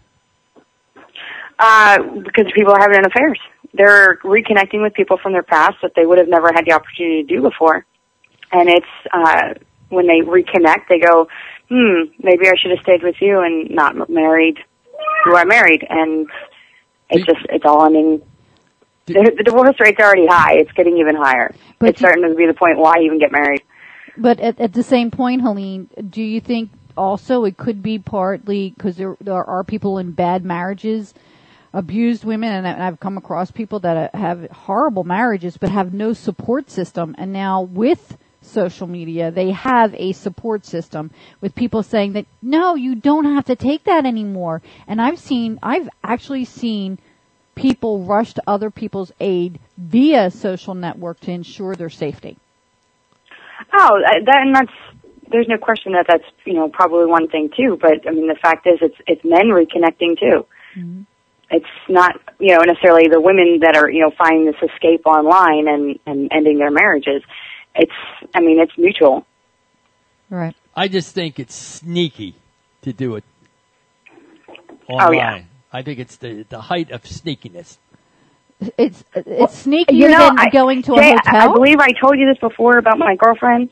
Because people are having affairs. They're reconnecting with people from their past that they would have never had the opportunity to do before. And it's when they reconnect, they go, maybe I should have stayed with you and not married who I married. And it's all ending. The divorce rate's already high. It's getting even higher. But it's starting to be the point why even get married. But at the same point, Helene, do you think also it could be partly because there are people in bad marriages, abused women, and I've come across people that have horrible marriages but have no support system, and now with social media, they have a support system with people saying that, no, you don't have to take that anymore. And I've actually seen people rush to other people's aid via social network to ensure their safety. Oh, there's no question that's probably one thing too. But the fact is, it's men reconnecting too. Mm-hmm. It's not necessarily the women that are finding this escape online and ending their marriages. It's mutual. Right. I just think it's sneaky to do it online. Oh, yeah. I think it's the height of sneakiness. It's sneakier than going to a hotel? I believe I told you this before about my girlfriend.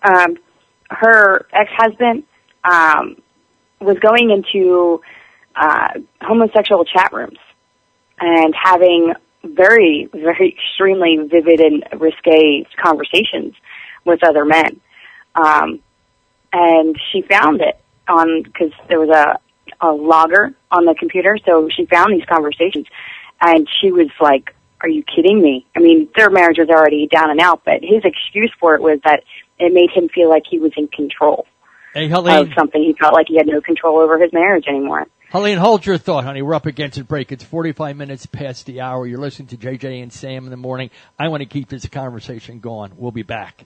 Her ex-husband was going into homosexual chat rooms and having very, very extremely vivid and risque conversations with other men. And she found it because there was a logger on the computer, so she found these conversations, and she was like, are you kidding me? Their marriage was already down and out, but his excuse for it was that it made him feel like he was in control of something. He felt like he had no control over his marriage anymore. Helene, hold your thought, honey. We're up against a break. It's 45 minutes past the hour. You're listening to JJ and Sam in the morning. I want to keep this conversation going. We'll be back.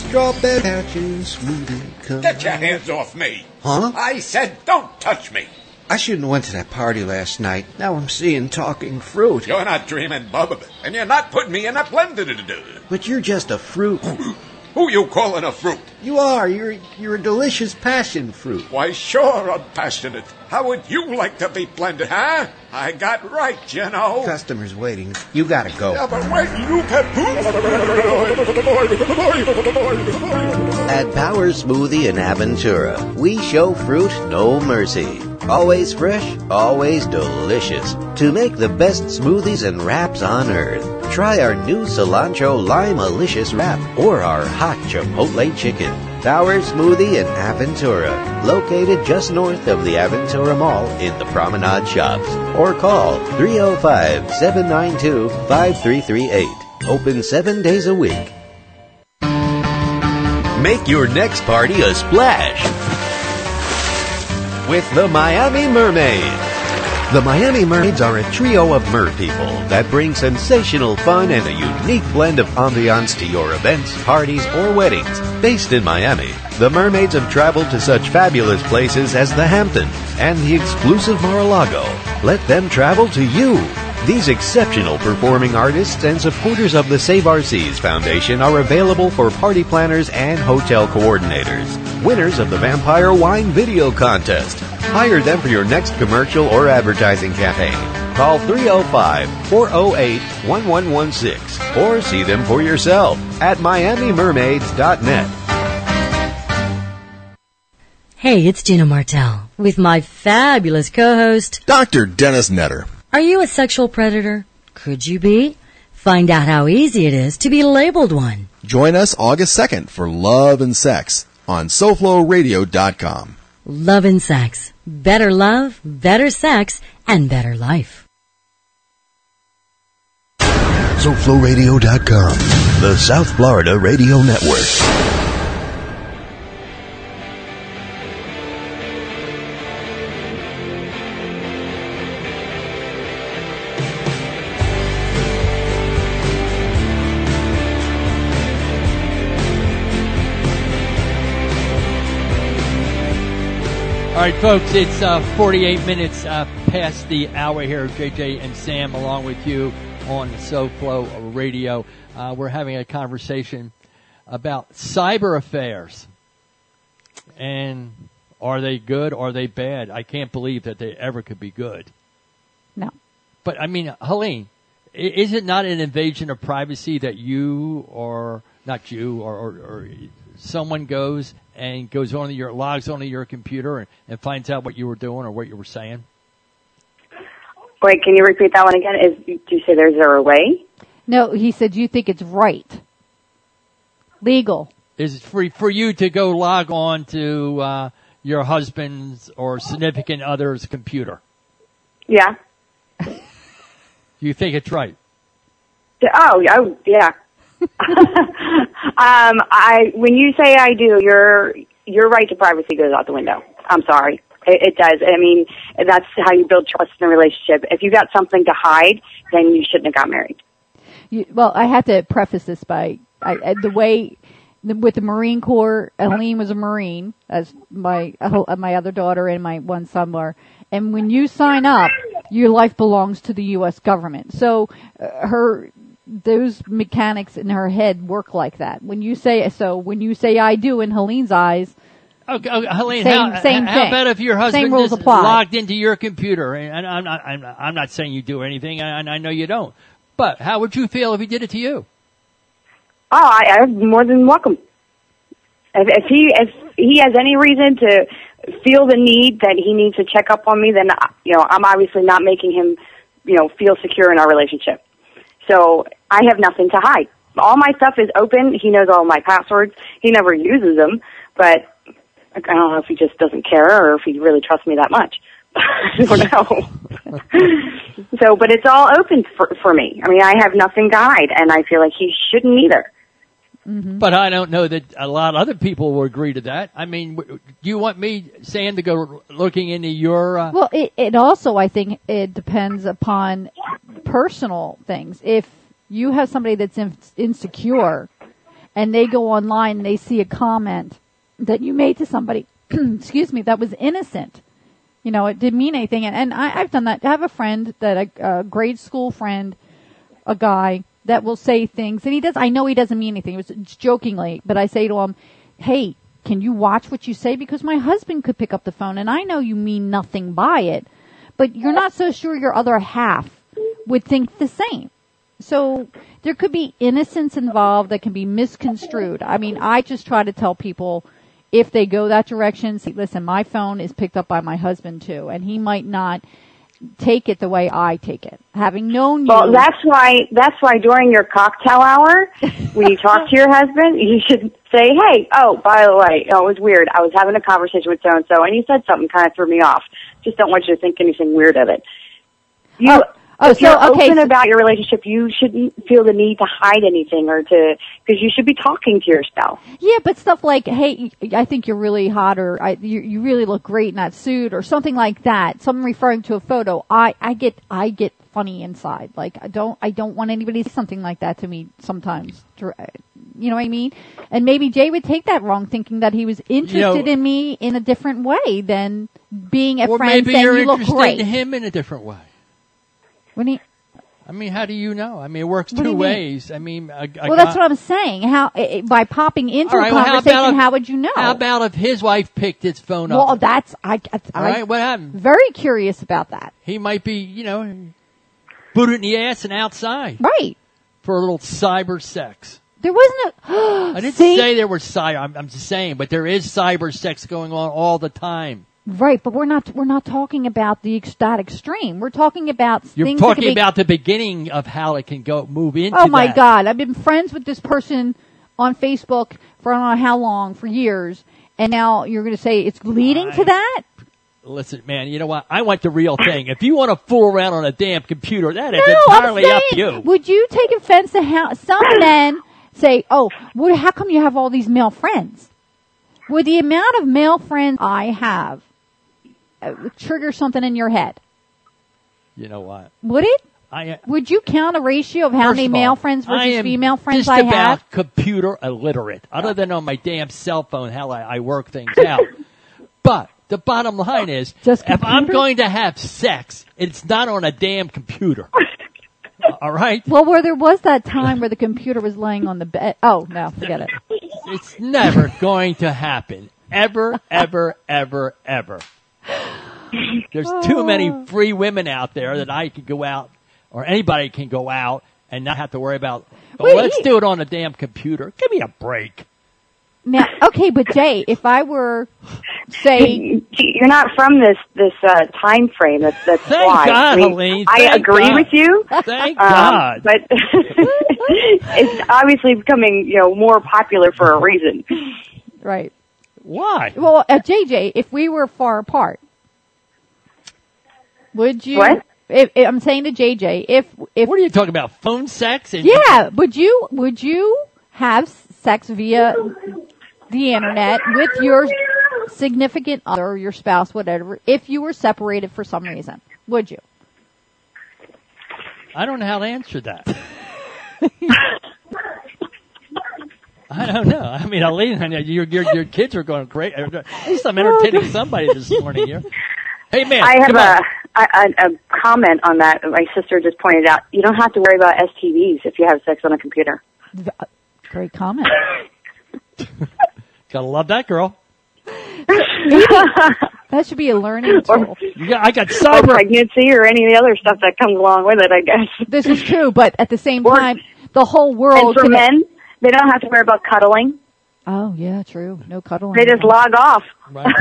Strawberry patches, smoothie. Get your hands off me. Huh? I said don't touch me. I shouldn't have went to that party last night. Now I'm seeing talking fruit. You're not dreaming, Bub, and you're not putting me in a blender to do. But you're just a fruit. Who you calling a fruit? You are. You're a delicious passion fruit. Why, sure I'm passionate. How would you like to be blended, huh? I got right, Customers waiting. You gotta go. Yeah, but wait, you can... At Power Smoothie in Aventura, we show fruit no mercy. Always fresh, always delicious. To make the best smoothies and wraps on earth, try our new cilantro lime-alicious wrap or our hot chipotle chicken. Our smoothie in Aventura, located just north of the Aventura Mall in the Promenade Shops. Or call 305-792-5338. Open 7 days a week. Make your next party a splash with the Miami Mermaids. The Miami Mermaids are a trio of mer people that bring sensational fun and a unique blend of ambiance to your events, parties, or weddings. Based in Miami, the Mermaids have traveled to such fabulous places as the Hamptons and the exclusive Mar-a-Lago. Let them travel to you. These exceptional performing artists and supporters of the Save Our Seas Foundation are available for party planners and hotel coordinators. Winners of the Vampire Wine Video Contest. Hire them for your next commercial or advertising campaign. Call 305-408-1116 or see them for yourself at miamimermaids.net. Hey, it's Gina Martell with my fabulous co-host, Dr. Dennis Netter. Are you a sexual predator? Could you be? Find out how easy it is to be labeled one. Join us August 2nd for Love and Sex on SoFloRadio.com. Love and sex. Better love, better sex, and better life. SoFloRadio.com, the South Florida Radio Network. All right, folks, it's 48 minutes past the hour here. JJ and Sam along with you on SoFlo Radio. We're having a conversation about cyber affairs. And are they good? Are they bad? I can't believe that they ever could be good. No. But, I mean, Helene, is it not an invasion of privacy that you or not you or someone goes and goes onto your logs onto your computer and finds out what you were doing or what you were saying? Wait, can you repeat that one again? Do you say there's a way? No, he said you think it's right. Legal. Is it free for you to go log on to your husband's or significant other's computer? Yeah. You think it's right? Oh yeah. When you say I do, your right to privacy goes out the window. I'm sorry. It does. I mean, that's how you build trust in a relationship. If you got something to hide, then you shouldn't have got married. Well, I have to preface this by the way with the Marine Corps. Helene was a Marine, as my other daughter and my one son were. And when you sign up, your life belongs to the U.S. government. So those mechanics in her head work like that. When you say I do in Helene's eyes, Helene, same how thing. about if your husband rules is apply. logged into your computer? And I'm not saying you do anything, and I know you don't. But how would you feel if he did it to you? Oh, I'm more than welcome. If he has any reason to feel the need that he needs to check up on me, then I'm obviously not making him feel secure in our relationship. So I have nothing to hide. All my stuff is open. He knows all my passwords. He never uses them, but I don't know if he just doesn't care or if he really trusts me that much. I don't know. So, but it's all open for me. I mean, I have nothing to hide, and I feel like he shouldn't either. Mm-hmm. But I don't know that a lot of other people will agree to that. I mean, do you want me, Sam, to go looking into your... Well, it also, I think, it depends upon personal things. If you have somebody that's insecure and they go online and they see a comment that you made to somebody, excuse me, that was innocent, it didn't mean anything. And I've done that. I have a friend a grade school friend, a guy that will say things, and I know he doesn't mean anything. It was jokingly, but I say to him, hey, can you watch what you say? Because my husband could pick up the phone, and I know you mean nothing by it, but you're not so sure your other half would think the same. So there could be innocence involved that can be misconstrued. I mean, I just try to tell people, if they go that direction, say, listen, my phone is picked up by my husband too, and he might not take it the way I take it. Having known you. Well, that's why during your cocktail hour, when you talk to your husband, you should say, hey, oh, by the way, it was weird. I was having a conversation with so-and-so, and you said something kind of threw me off. Just don't want you to think anything weird of it. If you're open about your relationship, you shouldn't feel the need to hide anything because you should be talking to your spouse. Yeah, but stuff like, hey, I think you're really hot, or you really look great in that suit, or something like that. Something referring to a photo. I get funny inside. Like I don't want anybody to say something like that to me sometimes. You know what I mean? And maybe Jay would take that wrong, thinking that he was interested in me in a different way than being a friend saying you look great. Or maybe you're interested in him in a different way. I mean, how do you know? I mean, it works two ways. I mean, well, that's what I'm saying. How by popping into a conversation, how would you know? How about if his wife picked his phone up? Well, that's all right, what happened? Very curious about that. He might be, boot it in the ass and outside, right? For a little cyber sex. There wasn't a. I didn't say there was cyber. I'm just saying, but there is cyber sex going on all the time. Right, but we're not talking about that extreme. We're talking about You're things talking about the beginning of how it can move into Oh my God, I've been friends with this person on Facebook for I don't know how long, for years, and now you're going to say it's leading to that? Listen, man, you know what? I want the real thing. If you want to fool around on a damn computer, that is entirely up to you. Would you take offense to how some men say, how come you have all these male friends? Would the amount of male friends I have trigger something in your head? You know what? Would it? Would you count a ratio of how many male friends versus female friends I have? I am just about computer illiterate. Other than on my damn cell phone, how I work things out. But the bottom line is, if I'm going to have sex, it's not on a damn computer. All right? Well, where there was that time where the computer was laying on the bed. Oh, no, forget it. It's never going to happen. Ever, ever, ever, ever. There's too many free women out there that I can go out, or anybody can go out and not have to worry about, let's do it on a damn computer. Give me a break. Now, okay, but Jay, if I were, say... You're not from this time frame. That's Thank why. God, Helene. I agree with you. Thank God. But it's obviously becoming, more popular for a reason. Right. Why? Well, JJ, if we were far apart, would you... What? I'm saying to JJ, if what are you talking about? Phone sex? Yeah. Would you have sex via the internet with your significant other, your spouse, whatever, if you were separated for some reason? Would you? I don't know how to answer that. I don't know. I mean, Eileen, your kids are going great. At least I'm entertaining somebody this morning here. Hey, man. I have a comment on that. My sister just pointed out. You don't have to worry about STDs if you have sex on a computer. Great comment. Gotta love that girl. That should be a learning tool. I got cyber pregnancy or any of the other stuff that comes along with it, I guess. This is true, but at the same time, the whole world. And for men, they don't have to worry about cuddling. Oh yeah, true. No cuddling. They just log off. Right.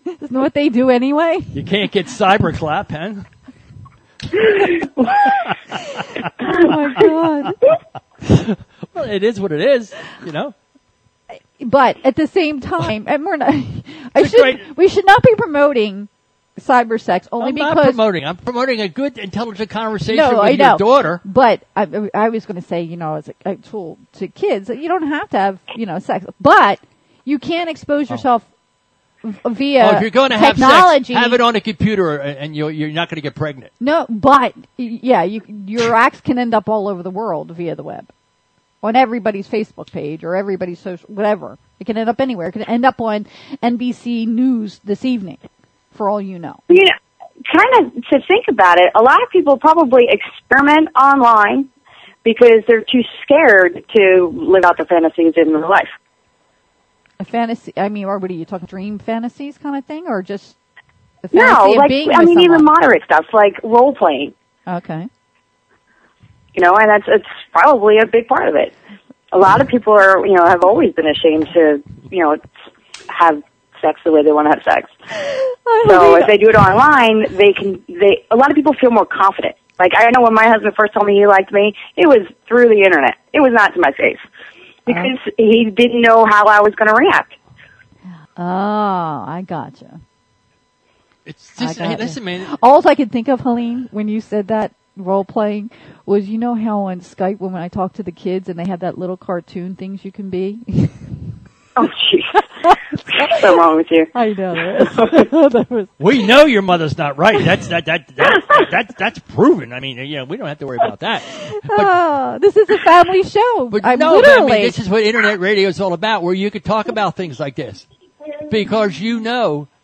Isn't that what they do anyway? You can't get cyberclap, huh? Oh my God. Well, it is what it is, But at the same time, and we should not be promoting cyber sex only because I'm not promoting. I'm promoting a good, intelligent conversation with your daughter. But I was going to say, as a tool to kids, that you don't have to have, sex, but you can expose yourself via if you're going to technology. Have sex, have it on a computer, and you're not going to get pregnant. No, but yeah, your acts can end up all over the world via the web, on everybody's Facebook page or everybody's social, whatever. It can end up anywhere. It can end up on NBC News this evening, for all you know. Kind of to think about it, a lot of people probably experiment online because they're too scared to live out their fantasies in real life. A fantasy, or what are you talking, dream fantasies kind of thing, or just the fantasy of being with someone? Even moderate stuff, like role-playing. Okay. And it's probably a big part of it. A lot of people are, have always been ashamed to, have sex the way they want to have sex. So if they do it online, a lot of people feel more confident. Like, I know when my husband first told me he liked me, it was through the internet. It was not to my face. Because he didn't know how I was going to react. Oh, I gotcha. It's just, hey, listen, man. All I could think of, Helene, when you said that role-playing, was how on Skype when I talk to the kids and they have that little cartoon things you can be? Oh, jeez. What's so wrong with you? I know that. We know your mother's not right. That's proven. I mean, we don't have to worry about that. But, this is a family show. But literally. This is what internet radio is all about, where you could talk about things like this. Because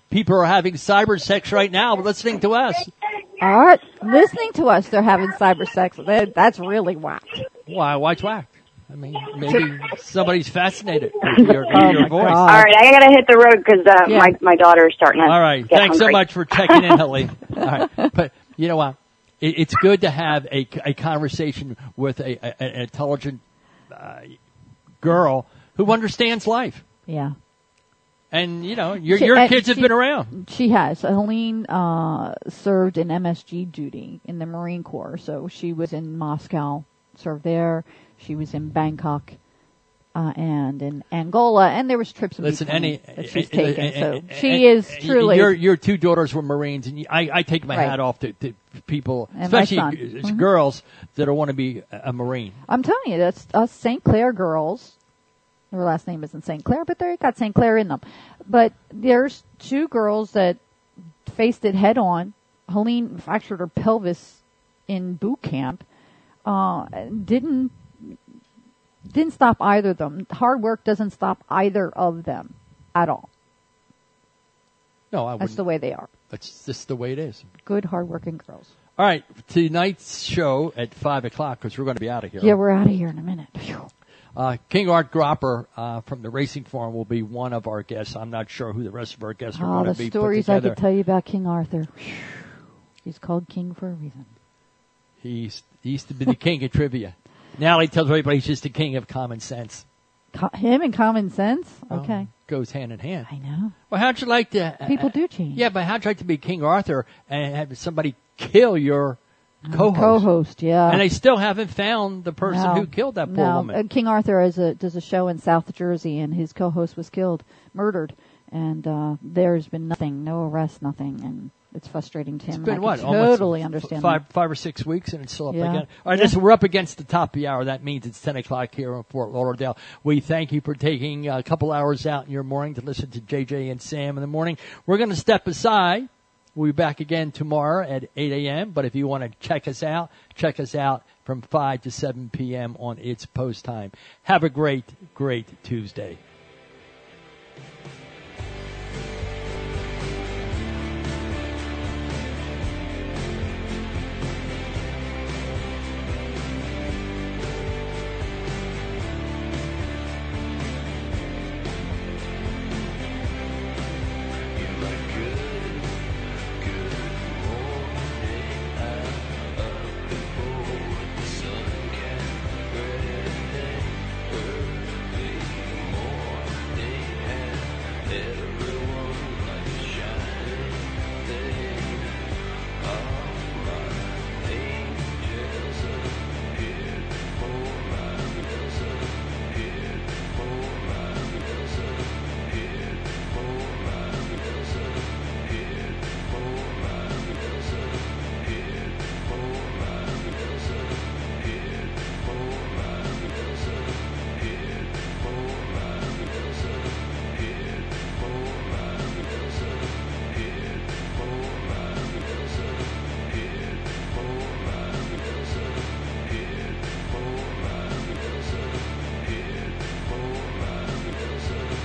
people are having cyber sex right now listening to us. Listening to us, they're having cyber sex. That's really whack. Why? Why's whack? I mean, maybe somebody's fascinated with your voice. All right, I gotta hit the road because my daughter is starting to All right, get thanks hungry. so much for checking in, Helene. All right, but you know what? It's good to have a conversation with an intelligent girl who understands life. Yeah. And, your kids have been around. She has. Helene served in MSG duty in the Marine Corps, so she was in Moscow, served there. She was in Bangkok and in Angola, and there was trips in between that she's taken. So she is truly. Your two daughters were Marines, and I take my hat off to people, and especially girls that want to be a Marine. I'm telling you, that's us St. Clair girls. Her last name isn't St. Clair, but they got St. Clair in them. But there's two girls that faced it head on. Helene fractured her pelvis in boot camp. Didn't stop either of them. Hard work doesn't stop either of them at all. No, I wouldn't. That's the way they are. That's just the way it is. Good, hard-working girls. All right, tonight's show at 5:00 because we're going to be out of here. Yeah, we're out of here in a minute. King Art Gropper from the Racing Farm will be one of our guests. I'm not sure who the rest of our guests are going to be. The stories put I together. could tell you about King Arthur. He's called King for a reason. He used to be the king of trivia. Now he tells everybody he's just the king of common sense. Him and common sense? Okay. Goes hand in hand. I know. Well, how'd you like to... People do change. Yeah, but how'd you like to be King Arthur and have somebody kill your co-host? Co-host, yeah. And they still haven't found the person who killed that poor woman. King Arthur does a show in South Jersey, and his co-host was murdered. And there's been nothing, no arrest, nothing. And it's frustrating to him. It's been what? Totally understand five or 6 weeks, and it's still up again. All right, Yeah. listen, we're up against the top of the hour. That means it's 10 o'clock here in Fort Lauderdale. We thank you for taking a couple hours out in your morning to listen to JJ and Sam in the morning. We're going to step aside. We'll be back again tomorrow at 8 a.m. But if you want to check us out from 5 to 7 p.m. on its post time. Have a great, great Tuesday.